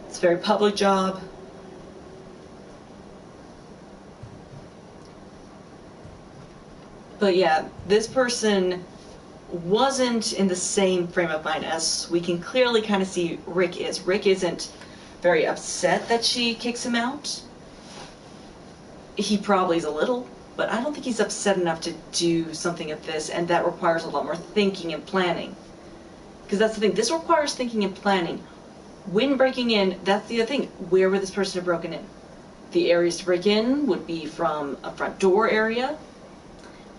It's a very public job. But yeah, this person wasn't in the same frame of mind as we can clearly kind of see Rick is. Rick isn't very upset that she kicks him out. He probably is a little, but I don't think he's upset enough to do something of this, and that requires a lot more thinking and planning. Because that's the thing, this requires thinking and planning. When breaking in, that's the other thing. Where would this person have broken in? The areas to break in would be from a front door area.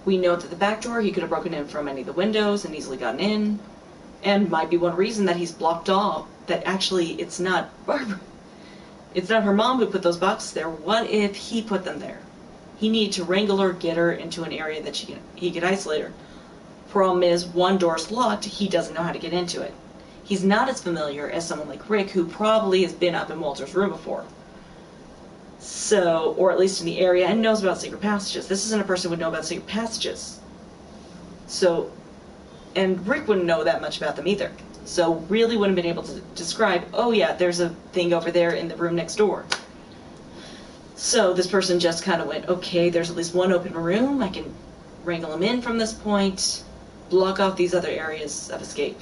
We know that the back door, he could have broken in from any of the windows and easily gotten in. And might be one reason that he's blocked off, that actually it's not Barbara. It's not her mom who put those boxes there. What if he put them there? He needed to wrangle her, get her into an area that he could isolate her. Problem is, one door's locked, he doesn't know how to get into it. He's not as familiar as someone like Rick, who probably has been up in Walter's room before. So, or at least in the area, and knows about secret passages. This isn't a person who would know about secret passages. So, and Rick wouldn't know that much about them either. So really wouldn't have been able to describe, oh yeah, there's a thing over there in the room next door. So this person just kind of went, okay, there's at least one open room, I can wrangle them in from this point, block off these other areas of escape.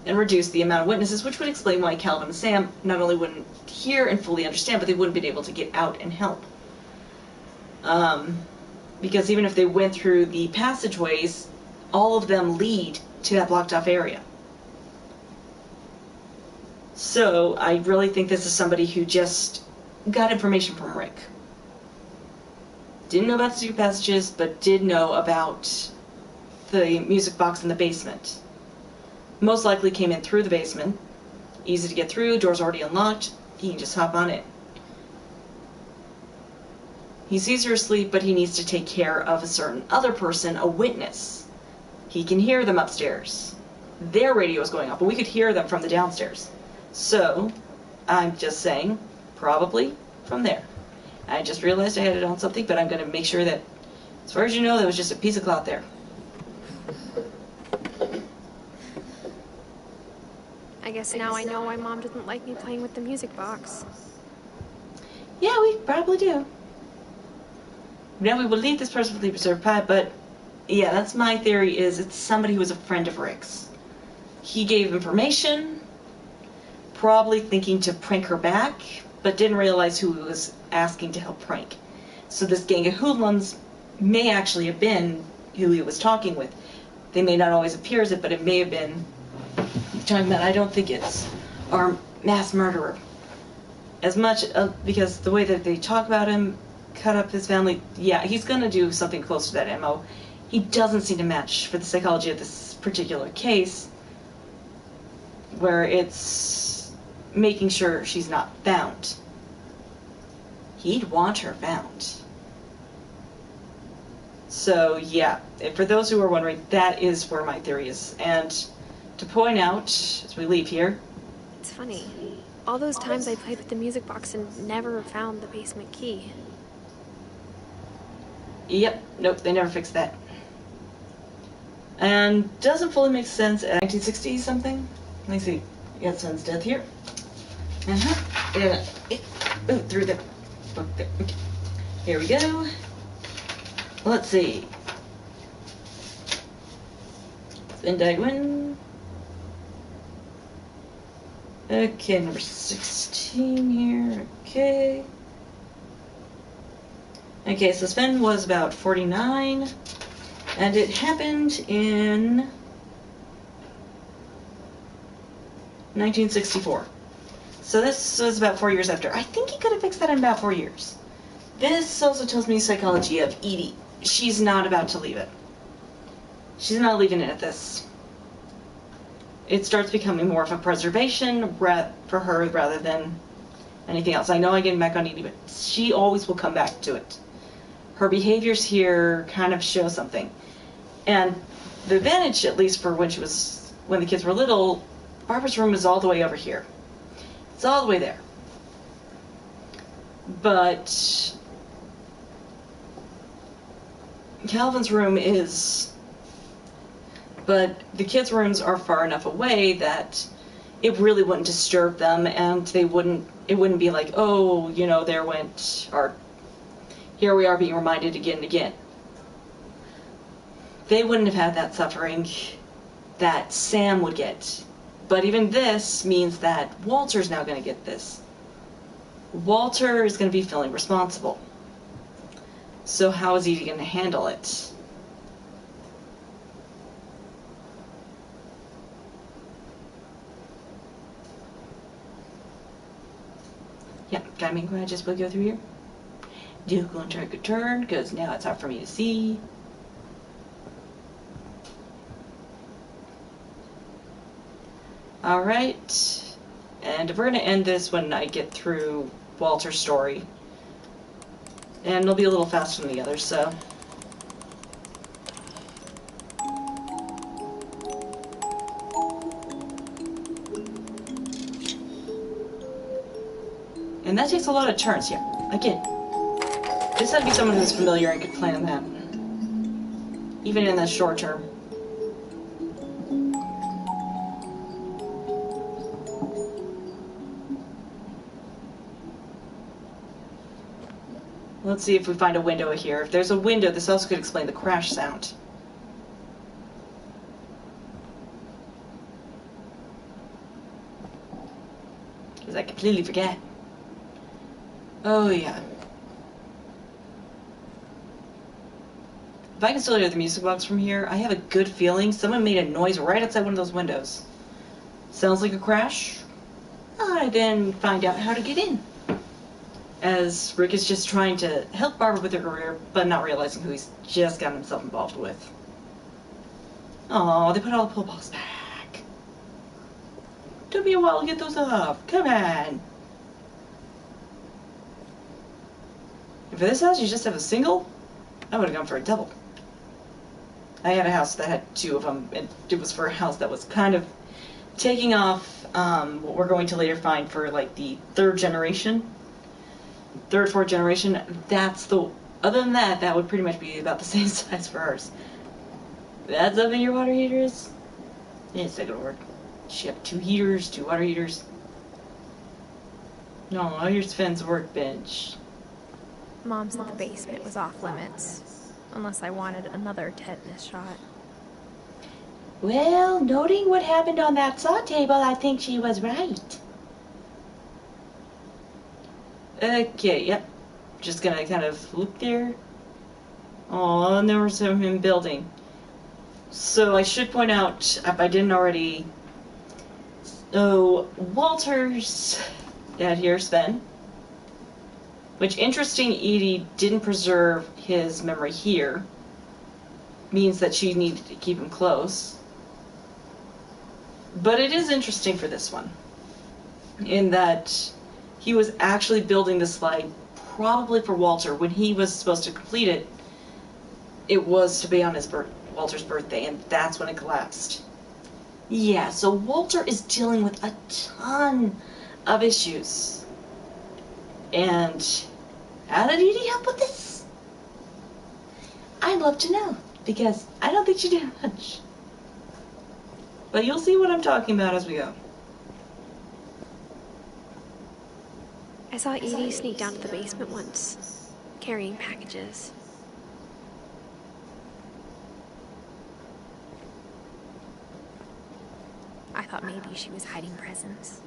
And reduce the amount of witnesses, which would explain why Calvin and Sam not only wouldn't hear and fully understand, but they wouldn't be able to get out and help. Because even if they went through the passageways, all of them lead to that blocked off area. So I really think this is somebody who just got information from Rick. Didn't know about the secret passages, but did know about the music box in the basement. Most likely came in through the basement. Easy to get through, door's already unlocked, he can just hop on it. He sees her asleep, but he needs to take care of a certain other person, a witness. He can hear them upstairs. Their radio is going off, but we could hear them from the downstairs. So, I'm just saying, probably from there. I just realized I had it on something, but I'm going to make sure that, as far as you know, there was just a piece of cloth there. I guess now I know why Mom didn't like me playing with the music box. Yeah, we probably do. Now we will leave this person for the preserved pie, but yeah, that's my theory, is it's somebody who was a friend of Rick's. He gave information, probably thinking to prank her back, but didn't realize who he was asking to help prank. So this gang of hoodlums may actually have been who he was talking with. They may not always appear as it, but it may have been talking about. I don't think it's our mass murderer. As much, because the way that they talk about him, cut up his family, yeah, he's going to do something close to that MO. He doesn't seem to match for the psychology of this particular case, where it's making sure she's not found. He'd want her found. So yeah, for those who are wondering, that is where my theory is. And to point out, as we leave here, It's funny. All those times I played with the music box and never found the basement key. yep, nope, they never fixed that. And doesn't fully make sense at 1960 something. Let me see. You got son's death here. Yeah. Ooh, through the book there. Okay. Here we go. Let's see. Van Dagwin. Okay, number 16 here. Okay. Okay, so Sven was about 49. And it happened in 1964. So this was about 4 years after. I think he could have fixed that in about 4 years. This also tells me psychology of Edie. She's not about to leave it. She's not leaving it at this. It starts becoming more of a preservation for her rather than anything else. I know I get back on Edie, but she always will come back to it. Her behaviors here kind of show something. And the advantage, at least for when the kids were little, Barbara's room is all the way over here. It's all the way there. But Calvin's room is... But the kids' rooms are far enough away that it really wouldn't disturb them, and it wouldn't be like, oh, you know, here we are being reminded again and again. They wouldn't have had that suffering that Sam would get. But even this means that Walter's now going to get this. Walter is going to be feeling responsible. So how is Edie going to handle it? Yeah, can I just go through here? Do go and take a turn, because now it's hard for me to see. Alright, and we're going to end this when I get through Walter's story. And it'll be a little faster than the others, so... And that takes a lot of turns, yeah. Again, this had to be someone who's familiar and could plan that. Even in the short term. Let's see if we find a window here. If there's a window, this also could explain the crash sound. Because I completely forget. Oh, yeah. If I can still hear the music box from here, I have a good feeling someone made a noise right outside one of those windows. Sounds like a crash? I then find out how to get in. As Rick is just trying to help Barbara with her career, but not realizing who he's just gotten himself involved with. Oh, they put all the pull balls back. Took me a while to get those off. Come on. And for this house, you just have a single? I would have gone for a double. I had a house that had two of them, and it was for a house that was kind of taking off what we're going to later find for like the third, fourth generation. Other than that, that would pretty much be about the same size for ours. That's up in your water heaters? It's not gonna work. She have 2 heaters, 2 water heaters. No, here's Finn's workbench. Mom said the basement was off limits, unless I wanted another tetanus shot. Well, noting what happened on that saw table, I think she was right. Okay, yep. Just gonna kind of loop there. Oh, and there was him building. So I should point out, if I didn't already, so Walter's dad here, Sven, which, interesting, Edie didn't preserve his memory here, means that she needed to keep him close. But it is interesting for this one, in that he was actually building the slide probably for Walter. When he was supposed to complete it, it was to be on Walter's birthday, and that's when it collapsed. Yeah, so Walter is dealing with a ton of issues. And how did Edie help with this? I'd love to know, because I don't think she did much. But you'll see what I'm talking about as we go. I saw Edie sneak down to the basement once, carrying packages. I thought maybe she was hiding presents.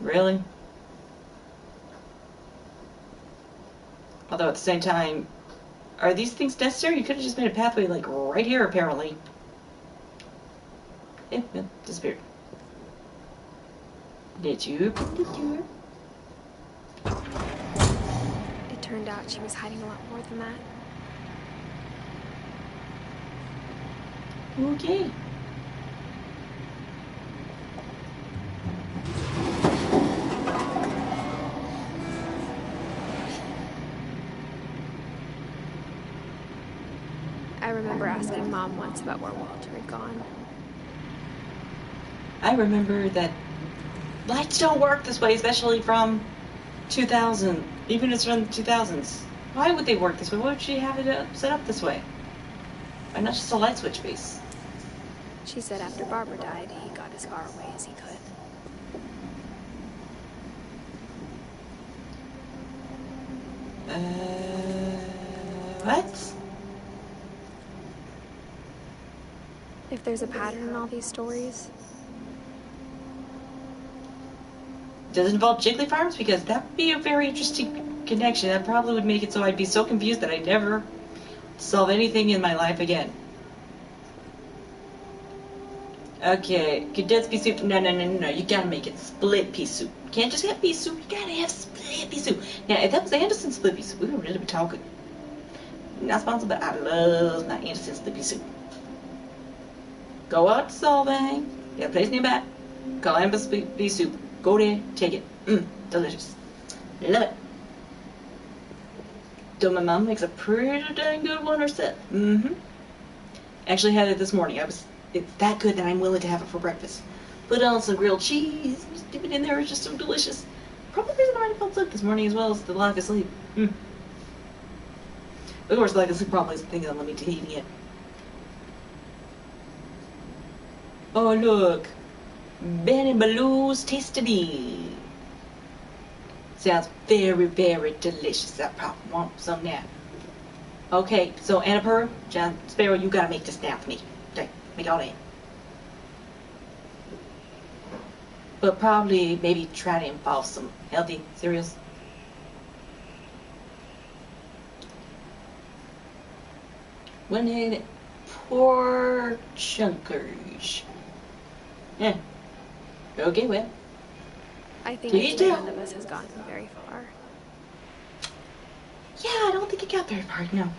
Really? Although at the same time, Are these things necessary? You could have just made a pathway like right here, apparently. Yeah, disappeared. Did you? It turned out she was hiding a lot more than that. Okay. I remember asking Mom once about where Walter had gone. I remember that lights don't work this way, especially from 2000. Even if it's from the 2000s. Why would they work this way? Why would she have it set up this way? Why not just a light switch base? She said after Barbara died, he got as far away as he could. What? If there's a pattern in all these stories, Does it involve Jiggly Farms? Because that would be a very interesting connection. That probably would make it so I'd be so confused that I'd never solve anything in my life again. Okay, condensed pea soup. No. You gotta make it split pea soup. Can't just have pea soup. You gotta have split pea soup. Now, if that was Anderson split pea soup, we would really be talking. Not sponsored, but I love my Anderson split pea soup. Go out to Solvang. Got a place nearby. Call Anderson split pea soup. Go there, take it. Delicious. Love it. Though my mom makes a pretty dang good one herself. Actually had it this morning. It's that good that I'm willing to have it for breakfast. Put on some grilled cheese, just dip it in there, it's just so delicious. Probably the reason why I fell asleep this morning as well as the lack of sleep. Of course, lack of sleep probably isn't the thing that let me to eating it. Oh look. Benny Baloo's Tasty Bean. Sounds very, very delicious. I probably want some now. Okay, so Anna Purr, John Sparrow, you gotta make this now for me. Okay, make all that. But probably maybe try to involve some healthy cereals. One-headed poor chunkers. Yeah. Okay, well. I think Please neither do. one of us has gotten very far. Yeah, I don't think it got very far, no.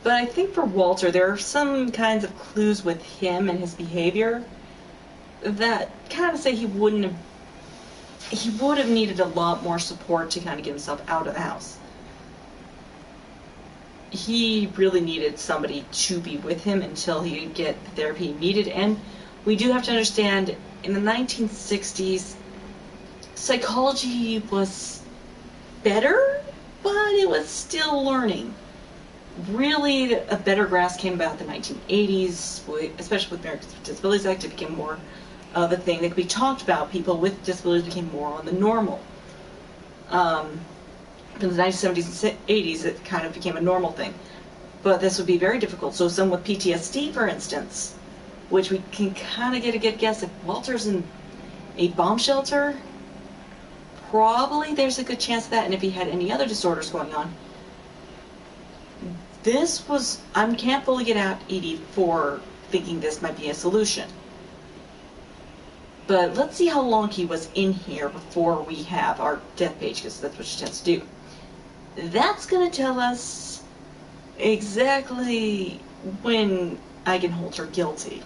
But I think for Walter, there are some kinds of clues with him and his behavior that kind of say he would have needed a lot more support to kind of get himself out of the house. He really needed somebody to be with him until he could get the therapy he needed. And we do have to understand, in the 1960s, psychology was better, but it was still learning. Really, a better grasp came about in the 1980s, especially with Americans with Disabilities Act. It became more of a thing that could be talked about. People with disabilities became more on the normal. In the 1970s and 80s, it kind of became a normal thing. But this would be very difficult. So someone with PTSD, for instance, which we can kind of get a good guess, if Walter's in a bomb shelter, probably there's a good chance of that. And if he had any other disorders going on, I can't fully get at Edie for thinking this might be a solution. But let's see how long he was in here before we have our death page, because that's what she tends to do. That's going to tell us exactly when I can hold her guilty.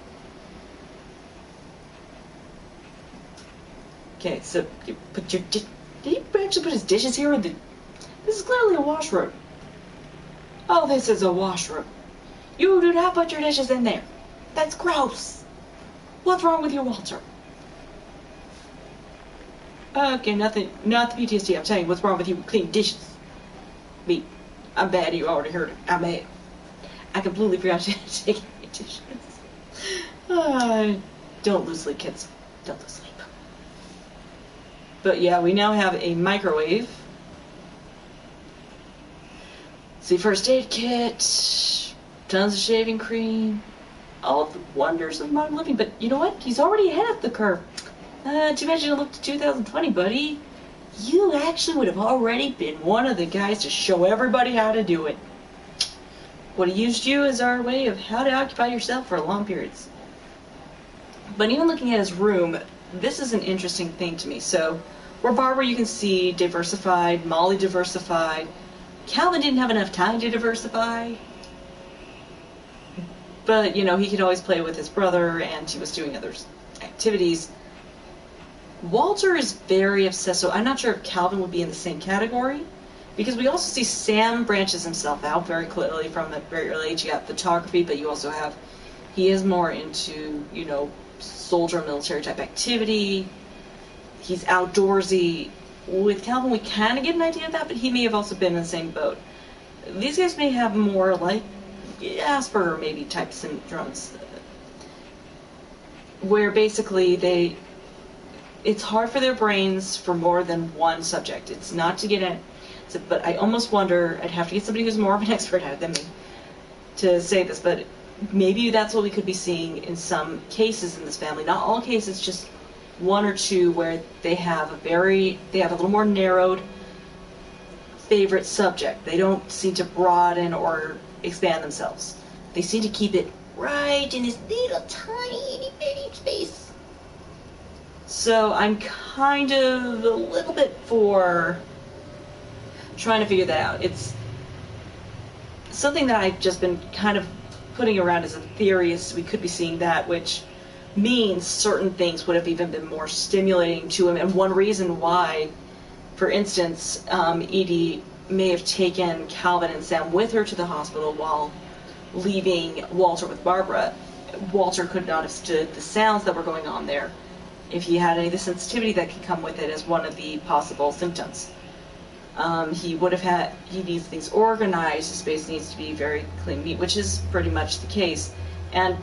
Okay, so you put your did he actually put his dishes here? This is clearly a washroom. Oh, this is a washroom. You do not put your dishes in there. That's gross. What's wrong with you, Walter? Okay, nothing. Not the PTSD. I'm saying, what's wrong with you cleaning dishes? Me. I'm bad. You already heard it. I'm bad. I completely forgot to take my dishes. Don't lose sleep, kids. Don't lose sleep. But yeah, we now have a microwave. See, first aid kit, tons of shaving cream, all of the wonders of modern living. But you know what? He's already ahead of the curve. Too bad you don't look to 2020, buddy. you actually would have already been one of the guys to show everybody how to do it. Would have used you as our way of how to occupy yourself for long periods. But even looking at his room, this is an interesting thing to me. So, where Barbara you can see diversified, Molly diversified, Calvin didn't have enough time to diversify. But, you know, he could always play with his brother, and he was doing other activities. Walter is very obsessed, so I'm not sure if Calvin would be in the same category, because we also see Sam branches himself out very clearly from a very early age. You got photography, but you also have, he is more into, you know, soldier military type activity. He's outdoorsy. With Calvin, we kind of get an idea of that, but he may have also been in the same boat. These guys may have more like Asperger maybe type syndromes, where basically it's hard for their brains for more than one subject. It's not to get in, but I almost wonder, I'd have to get somebody who's more of an expert at it than me to say this, but maybe that's what we could be seeing in some cases in this family. Not all cases, just one or two where they have a little more narrowed favorite subject. They don't seem to broaden or expand themselves. They seem to keep it right in this little tiny itty bitty space. So I'm kind of a little bit for trying to figure that out. It's something that I've just been kind of putting around as a theory, is we could be seeing that, which means certain things would have even been more stimulating to him. And one reason why, for instance, Edie may have taken Calvin and Sam with her to the hospital while leaving Walter with Barbara. Walter could not have stood the sounds that were going on there if he had any of the sensitivity that could come with it as one of the possible symptoms. He needs things organized, his space needs to be very clean, which is pretty much the case. And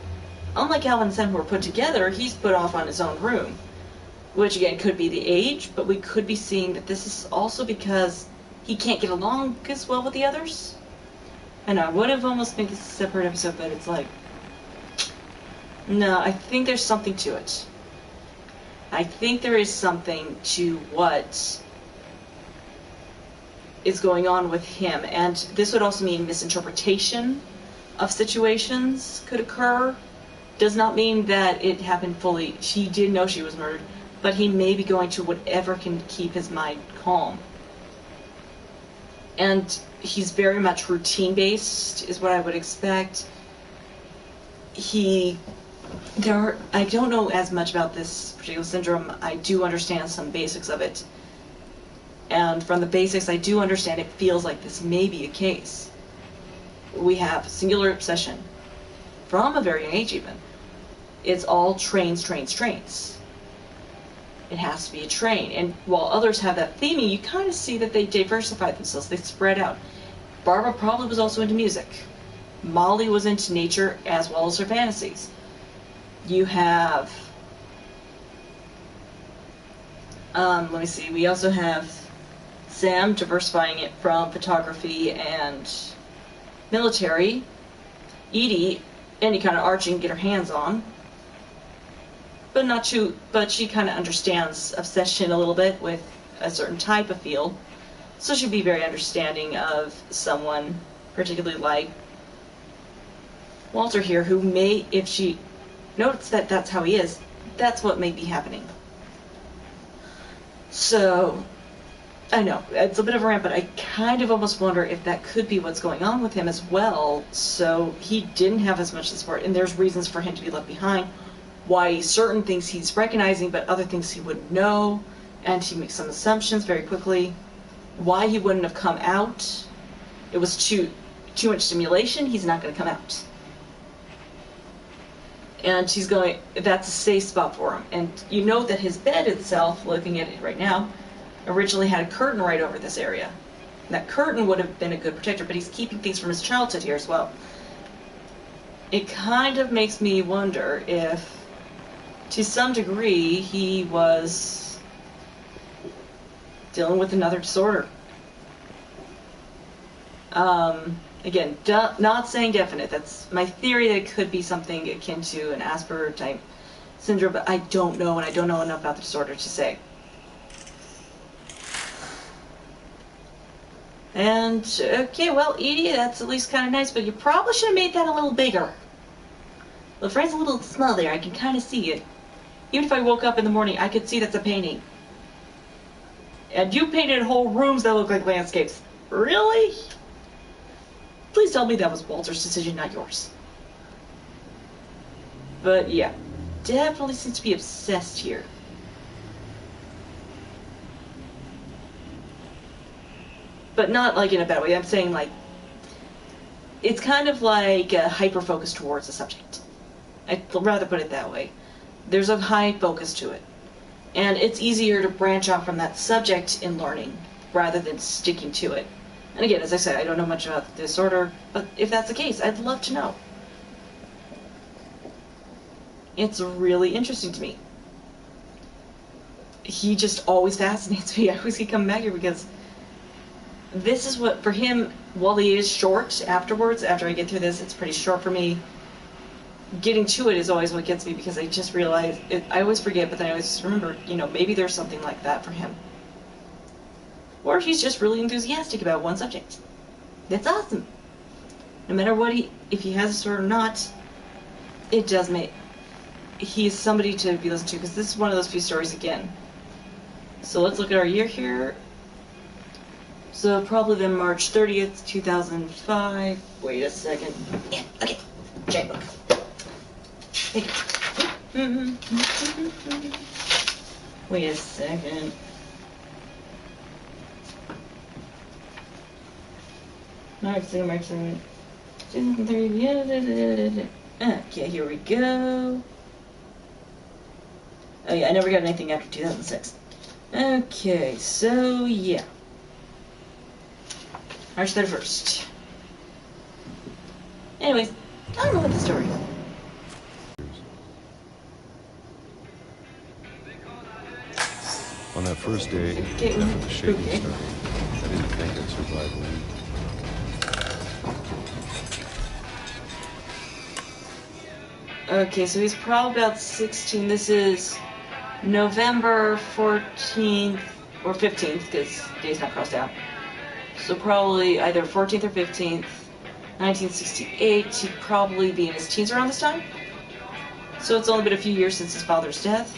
unlike Calvin and Sam, who were put together, he's put off on his own room, which again could be the age, but we could be seeing that this is also because he can't get along as well with the others. And I would have almost made this a separate episode, but it's like, no, I think there's something to it. I think there is something to what is going on with him, and this would also mean misinterpretation of situations could occur. Does not mean that it happened fully. She did know she was murdered, but he may be going to whatever can keep his mind calm. And he's very much routine-based, is what I would expect. I don't know as much about this particular syndrome. I do understand some basics of it. And from the basics, I do understand it feels like this may be a case. We have singular obsession from a very young age even. It's all trains. It has to be a train. And while others have that theming, you kind of see that they diversify themselves. They spread out. Barbara probably was also into music. Molly was into nature as well as her fantasies. You have, let me see, we also have Sam diversifying it from photography and military. Edie, any kind of art she can get her hands on. But she kind of understands obsession a little bit with a certain type of field. So she'd be very understanding of someone, particularly like Walter here, who may, if she notes that that's how he is, that's what may be happening. So, I know, it's a bit of a rant, but I kind of almost wonder if that could be what's going on with him as well. So he didn't have as much support, and there's reasons for him to be left behind. Why certain things he's recognizing, but other things he wouldn't know, and he makes some assumptions very quickly. Why he wouldn't have come out. It was too much stimulation, he's not going to come out. And that's a safe spot for him. And you know that his bed itself, looking at it right now, originally had a curtain right over this area. And that curtain would have been a good protector, but he's keeping things from his childhood here as well. It kind of makes me wonder if, to some degree, he was dealing with another disorder. Again, not saying definite. That's my theory that it could be something akin to an Asperger type syndrome, but I don't know, and I don't know enough about the disorder to say. And, okay, well, Edie, that's at least kind of nice, but you probably should have made that a little bigger. The frame's a little small there, I can kind of see it. Even if I woke up in the morning, I could see that's a painting. And you painted whole rooms that look like landscapes. Really? Please tell me that was Walter's decision, not yours. But yeah, definitely seems to be obsessed here. But not like in a bad way. I'm saying like, it's kind of like a hyper-focus towards the subject. I'd rather put it that way. There's a high focus to it. And it's easier to branch off from that subject in learning rather than sticking to it. And again, as I said, I don't know much about the disorder, but if that's the case, I'd love to know. It's really interesting to me. He just always fascinates me. I always keep coming back here because this is what, for him, while he is short afterwards, after I get through this, it's pretty short for me. Getting to it is always what gets me because I just realize, I always forget, but then I always remember, you know, maybe there's something like that for him. Or he's just really enthusiastic about one subject. That's awesome. No matter what if he has a disorder or not, it does make, he's somebody to be listened to because this is one of those few stories again. So let's look at our year here. So probably then March 30th, 2005. Wait a second. Yeah, okay. Checkbook. Thank you. Wait a second. March 2nd. 2003. Okay, here we go. Oh yeah, I never got anything after 2006. Okay, so yeah. March 31st. Anyways, I don't know what the story is. On that first day, after the shaking started, I didn't think I'd survive a week. Okay, so he's probably about 16. This is November 14th or 15th, because day's not crossed out. So probably either 14th or 15th, 1968. He'd probably be in his teens around this time. So it's only been a few years since his father's death.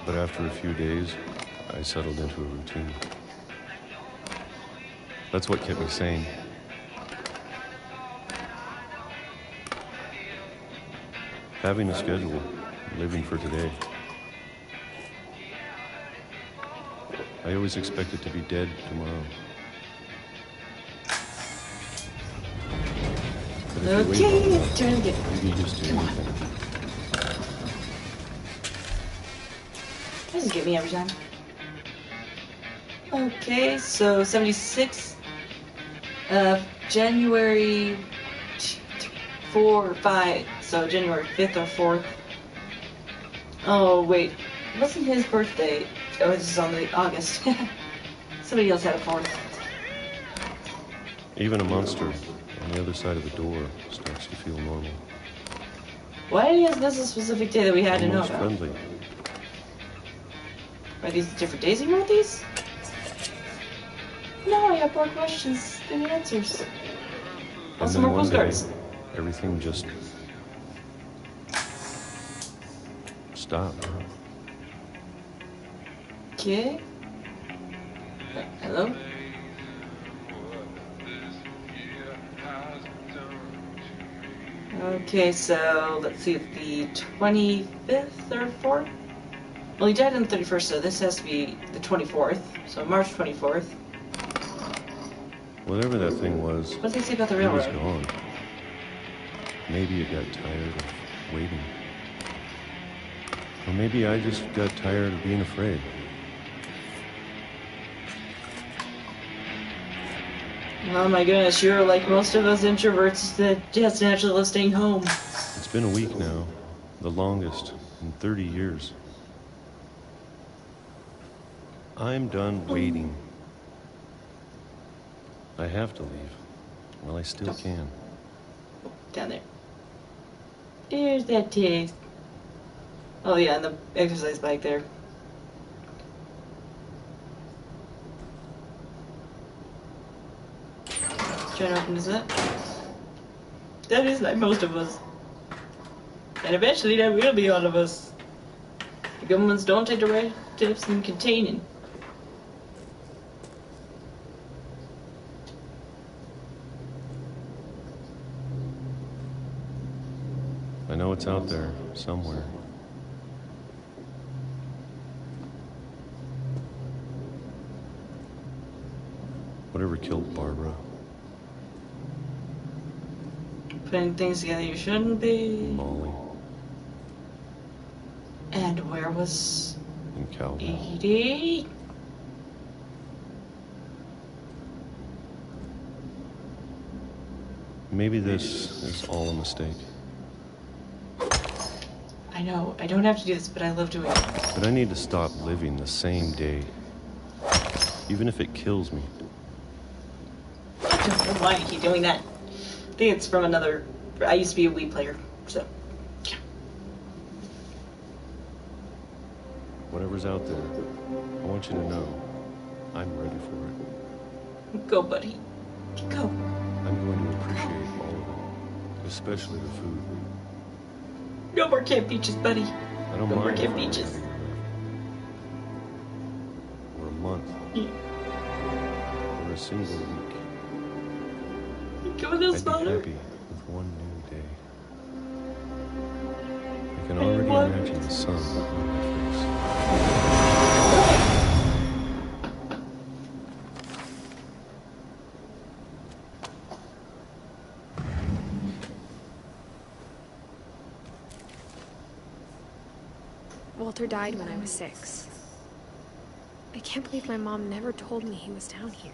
But after a few days, I settled into a routine. That's what kept me sane. Having a schedule, living for today. I always expected to be dead tomorrow. But if you wait long enough, you get used to anything. Doesn't get me every time. Okay, so 76, January 4 or 5, so January 5th or 4th. Oh wait, wasn't his birthday? Oh, this is on the August. Somebody else had a 4th. Even a monster on the other side of the door starts to feel normal. Why did he ask us a specific day that we had to know Almost about? friendly. Are these the different days he wrote these? No, I got more questions than answers. And Also then more one day, postcards. everything just stopped. Okay. Hello? Okay, so let's see, the 25th or 4th? Well, he died on the 31st, so this has to be the 24th. So March 24th. Whatever that thing was, What does he say about the it was railroad? gone. Maybe it got tired of waiting. Or maybe I just got tired of being afraid. Oh my goodness, you're like most of us introverts that just naturally love staying home. It's been a week now, the longest in 30 years. I'm done waiting. I have to leave. Well, I still can. Down there. There's that taste. Oh yeah, and the exercise bike there. Trying to open this up. That is like most of us. And eventually that will be all of us. The governments don't take directives in containing. I know it's out there, somewhere. Whatever killed Barbara. Putting things together you shouldn't be. Molly. And where was And Calvin. Edie? Maybe this is all a mistake. I know, I don't have to do this, but I love doing it. But I need to stop living the same day. Even if it kills me. I don't mind keep doing that. I think it's from another... I used to be a Wii player, so... yeah. Whatever's out there, I want you to know I'm ready for it. Go, buddy. Go. I'm going to appreciate all of it, especially the food. No more camp beaches, buddy. I don't No more mind camp if I'm beaches. having or a month, Yeah. or a single week. Go a little I'd be smaller. happy with one new day. I can I already want- imagine the sun on my face. Walter died when I was 6. I can't believe my mom never told me he was down here.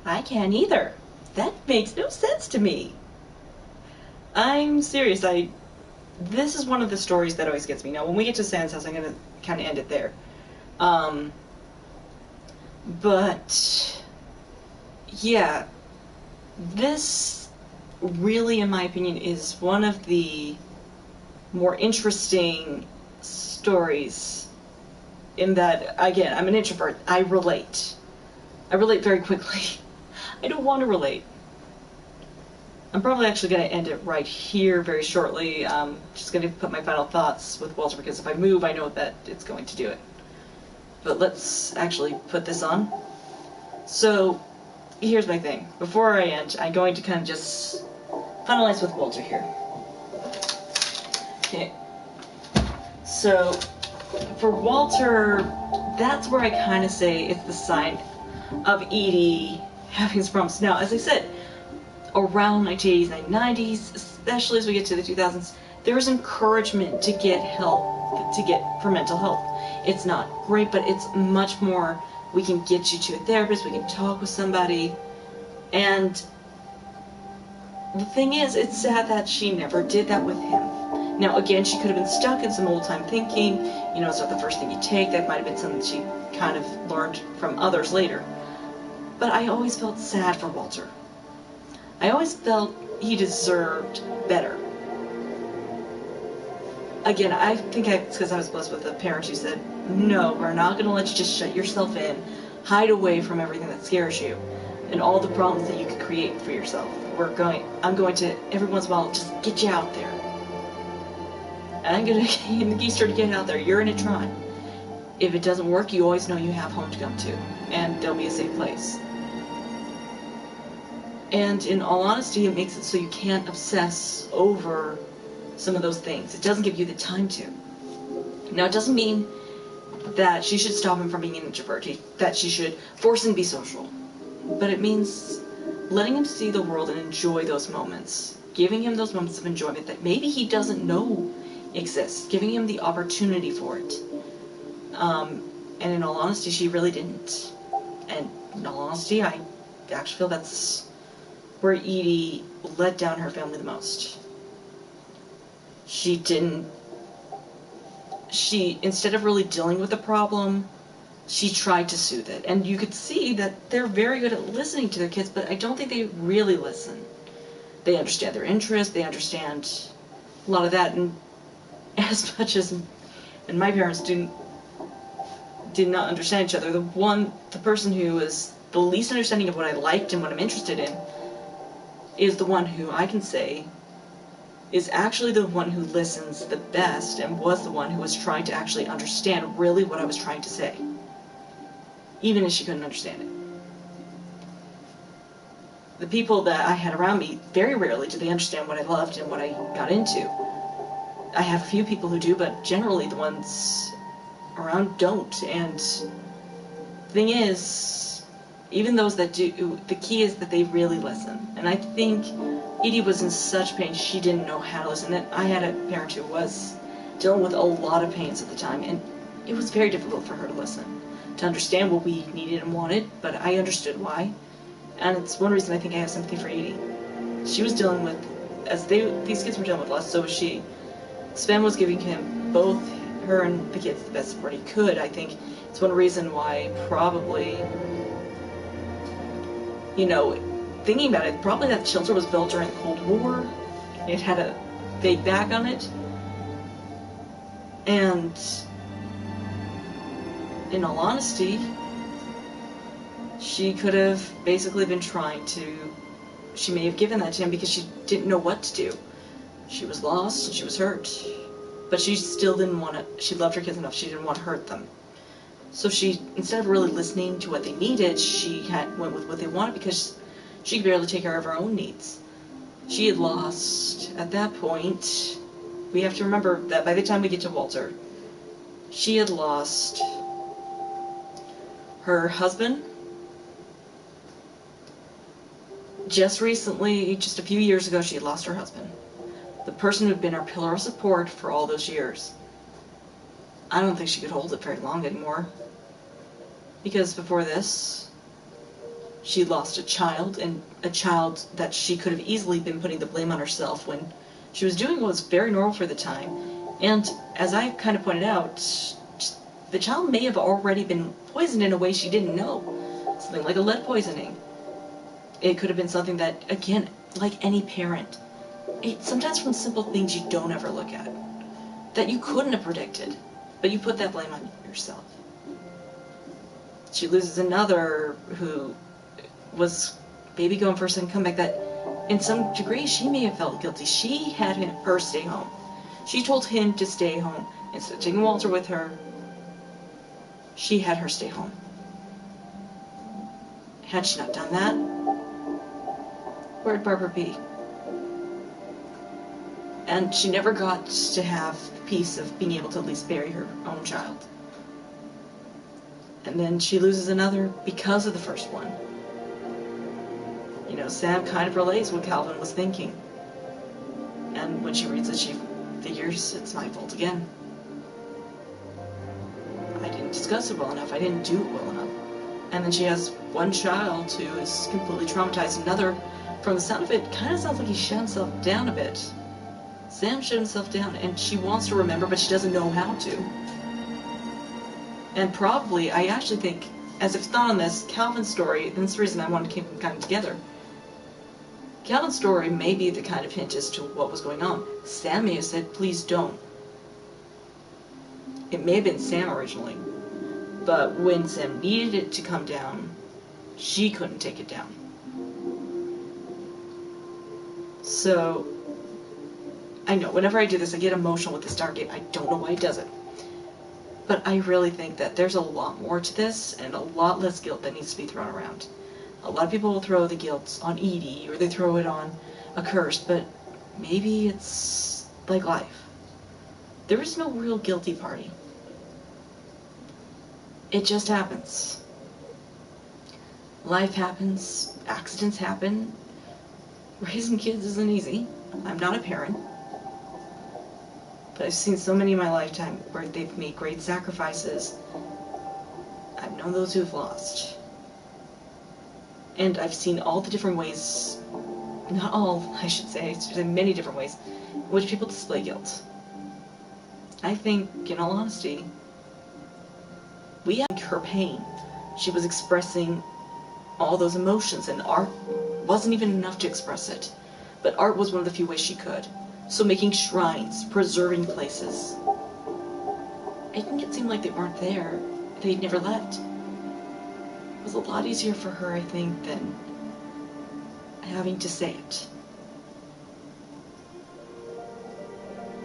I can't either. That makes no sense to me. I'm serious. This is one of the stories that always gets me. Now, when we get to Sam's house, I'm gonna kind of end it there. But yeah, this really, in my opinion, is one of the more interesting stories. In that, again, I'm an introvert. I relate. I relate very quickly. I don't want to relate. I'm probably actually going to end it right here very shortly. Just going to put my final thoughts with Walter, because if I move, I know that it's going to do it. But let's actually put this on. So, here's my thing. Before I end, I'm going to kind of just finalize with Walter here. Okay. So, for Walter, that's where I kind of say it's the sign of Edie having some problems. Now, as I said, around 1980s, 1990s, especially as we get to the 2000s, there is encouragement to get help, for mental health. It's not great, but it's much more, we can get you to a therapist, we can talk with somebody, and the thing is, it's sad that she never did that with him. Now, again, she could have been stuck in some old-time thinking, you know, it's not the first thing you take, that might have been something she kind of learned from others later. But I always felt sad for Walter. I always felt he deserved better. Again, I think it's because I was blessed with a parent who said, no, we're not going to let you just shut yourself in, hide away from everything that scares you, and all the problems that you could create for yourself. I'm going to, every once in a while, just get you out there. And I'm going to, in the geese to get out there, you're in it trying. If it doesn't work, you always know you have home to come to, and there'll be a safe place. And in all honesty, it makes it so you can't obsess over some of those things. It doesn't give you the time to. Now, it doesn't mean that she should stop him from being an introvert, that she should force him to be social. But it means letting him see the world and enjoy those moments. Giving him those moments of enjoyment that maybe he doesn't know exist. Giving him the opportunity for it. And in all honesty, she really didn't. And in all honesty, I actually feel that's where Edie let down her family the most. Instead of really dealing with the problem, she tried to soothe it. And you could see that they're very good at listening to their kids, but I don't think they really listen. They understand their interests, they understand a lot of that, and as much as, and my parents did not understand each other. The person who was the least understanding of what I liked and what I'm interested in, is the one who I can say is actually the one who listens the best and was the one who was trying to actually understand really what I was trying to say, even if she couldn't understand it. The people that I had around me, very rarely did they understand what I loved and what I got into. I have a few people who do, but generally the ones around don't. And the thing is, even those that do, the key is that they really listen. And I think Edie was in such pain, she didn't know how to listen. And I had a parent who was dealing with a lot of pains at the time, and it was very difficult for her to listen, to understand what we needed and wanted, but I understood why. And it's one reason I think I have sympathy for Edie. She was dealing with, these kids were dealing with loss, so was she. Sven was giving him, both her and the kids, the best support he could. I think it's one reason why probably, you know, thinking about it, probably that shelter was built during the Cold War. It had a big back on it. And in all honesty, she could have basically been trying to, she may have given that to him because she didn't know what to do. She was lost and she was hurt, but she still didn't want to, she loved her kids enough, she didn't want to hurt them. So she, instead of really listening to what they needed, she went with what they wanted because she could barely take care of her own needs. She had lost, at that point, we have to remember that by the time we get to Walter, she had lost her husband. Just recently, just a few years ago, she had lost her husband. The person who had been her pillar of support for all those years. I don't think she could hold it very long anymore. Because before this, she lost a child, and a child that she could have easily been putting the blame on herself when she was doing what was very normal for the time. And as I kind of pointed out, the child may have already been poisoned in a way she didn't know. Something like a lead poisoning. It could have been something that, again, like any parent, sometimes from simple things you don't ever look at, that you couldn't have predicted, but you put that blame on yourself. She loses another who was maybe going for a second comeback that, in some degree, she may have felt guilty. She had her stay home. She told him to stay home. Instead of taking Walter with her, she had her stay home. Had she not done that, where'd Barbara be? And she never got to have the peace of being able to at least bury her own child. And then she loses another because of the first one. You know, Sam kind of relates what Calvin was thinking. And when she reads it, she figures, it's my fault again. I didn't discuss it well enough. I didn't do it well enough. And then she has one child who is completely traumatized. Another, from the sound of it, kind of sounds like he shut himself down a bit. Sam shut himself down, and she wants to remember, but she doesn't know how to. And probably, I actually think, as if thought on this, Calvin's story, and that's the reason I wanted to keep them kind of together. Calvin's story may be the kind of hint as to what was going on. Sam may have said, please don't. It may have been Sam originally, but when Sam needed it to come down, she couldn't take it down. So, I know, whenever I do this, I get emotional with the Stargate. I don't know why it does it. But I really think that there's a lot more to this, and a lot less guilt that needs to be thrown around. A lot of people will throw the guilt on Edie, or they throw it on a curse, but maybe it's like life. There is no real guilty party. It just happens. Life happens, accidents happen. Raising kids isn't easy. I'm not a parent. But I've seen so many in my lifetime where they've made great sacrifices. I've known those who've lost. And I've seen all the different ways, not all, I should say, there's many different ways, in which people display guilt. I think, in all honesty, we had her pain. She was expressing all those emotions, and art wasn't even enough to express it. But art was one of the few ways she could. So making shrines, preserving places. It didn't seem like they weren't there. They'd never left. was a lot easier for her, I think, than having to say it.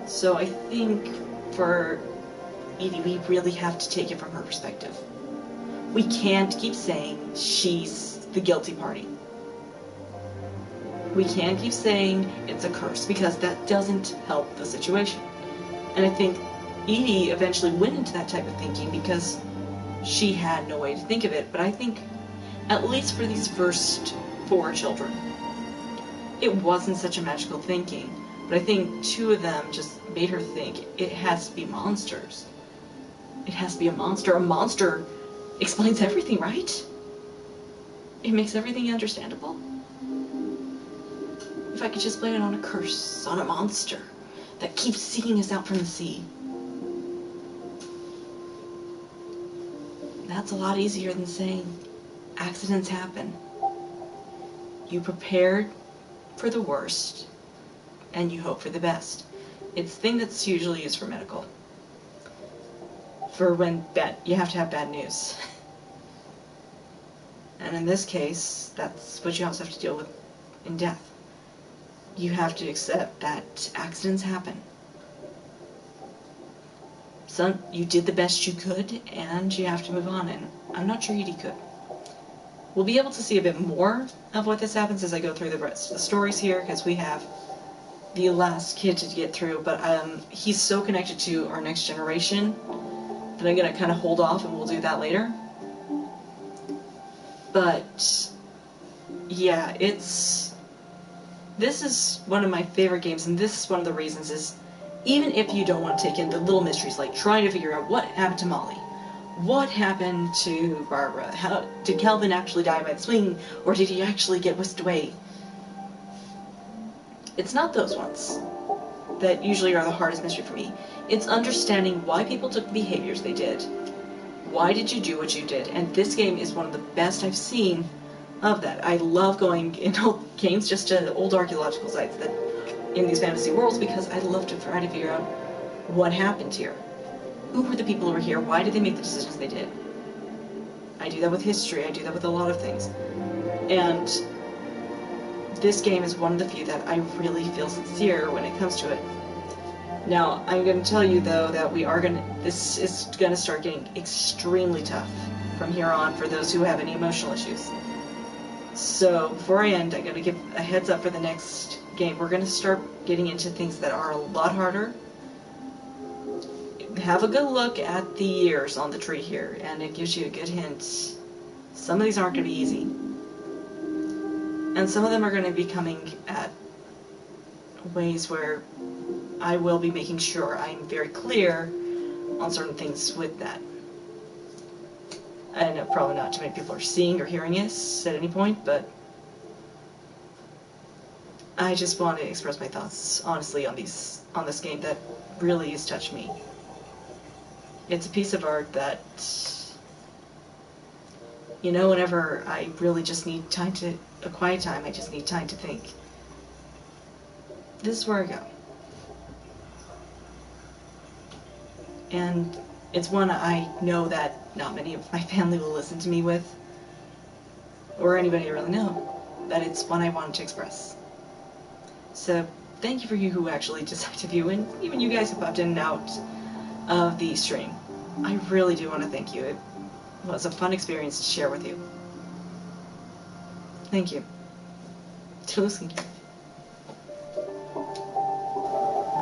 So I think for Edie, we really have to take it from her perspective. We can't keep saying she's the guilty party. We can't keep saying it's a curse, because that doesn't help the situation. And I think Edie eventually went into that type of thinking because she had no way to think of it. But I think, at least for these first 4 children, it wasn't such a magical thinking. But I think 2 of them just made her think it has to be monsters. It has to be a monster. A monster explains everything, right? It makes everything understandable. If I could just blame it on a curse, on a monster that keeps seeking us out from the sea. That's a lot easier than saying accidents happen. You prepared for the worst and you hope for the best. It's a thing that's usually used for medical. For when you have to have bad news. And in this case, that's what you also have to deal with in death. You have to accept that accidents happen. You did the best you could, and you have to move on, and I'm not sure Edie could. We'll be able to see a bit more of what this happens as I go through the rest of the stories here, because we have the last kid to get through, but he's so connected to our next generation that I'm going to kind of hold off, and we'll do that later. But yeah, this is one of my favorite games, and this is one of the reasons is, even if you don't want to take in the little mysteries, like trying to figure out what happened to Molly, what happened to Barbara, how did Calvin actually die by the swing, or did he actually get whisked away? It's not those ones that usually are the hardest mystery for me. It's understanding why people took the behaviors they did. Why did you do what you did? And this game is one of the best I've seen of that. I love going in old games, just to old archaeological sites that in these fantasy worlds, because I love to try to figure out what happened here. Who were the people who were here? Why did they make the decisions they did? I do that with history. I do that with a lot of things. And this game is one of the few that I really feel sincere when it comes to it. Now, I'm going to tell you, though, that this is going to start getting extremely tough from here on for those who have any emotional issues. So, before I end, I'm going to give a heads up for the next game. We're going to start getting into things that are a lot harder. Have a good look at the years on the tree here, and it gives you a good hint. Some of these aren't going to be easy. And some of them are going to be coming at ways where I will be making sure I'm very clear on certain things with that. I know probably not too many people are seeing or hearing this at any point, but I just want to express my thoughts honestly on this game that really has touched me. It's a piece of art that, you know, whenever I really just need a quiet time, I just need time to think. This is where I go. And it's one I know that not many of my family will listen to me with, or anybody I really know, but it's one I wanted to express. So, thank you for you who actually decided to view, and even you guys who popped in and out of the stream. I really do want to thank you. It was a fun experience to share with you. Thank you. Toodaloo.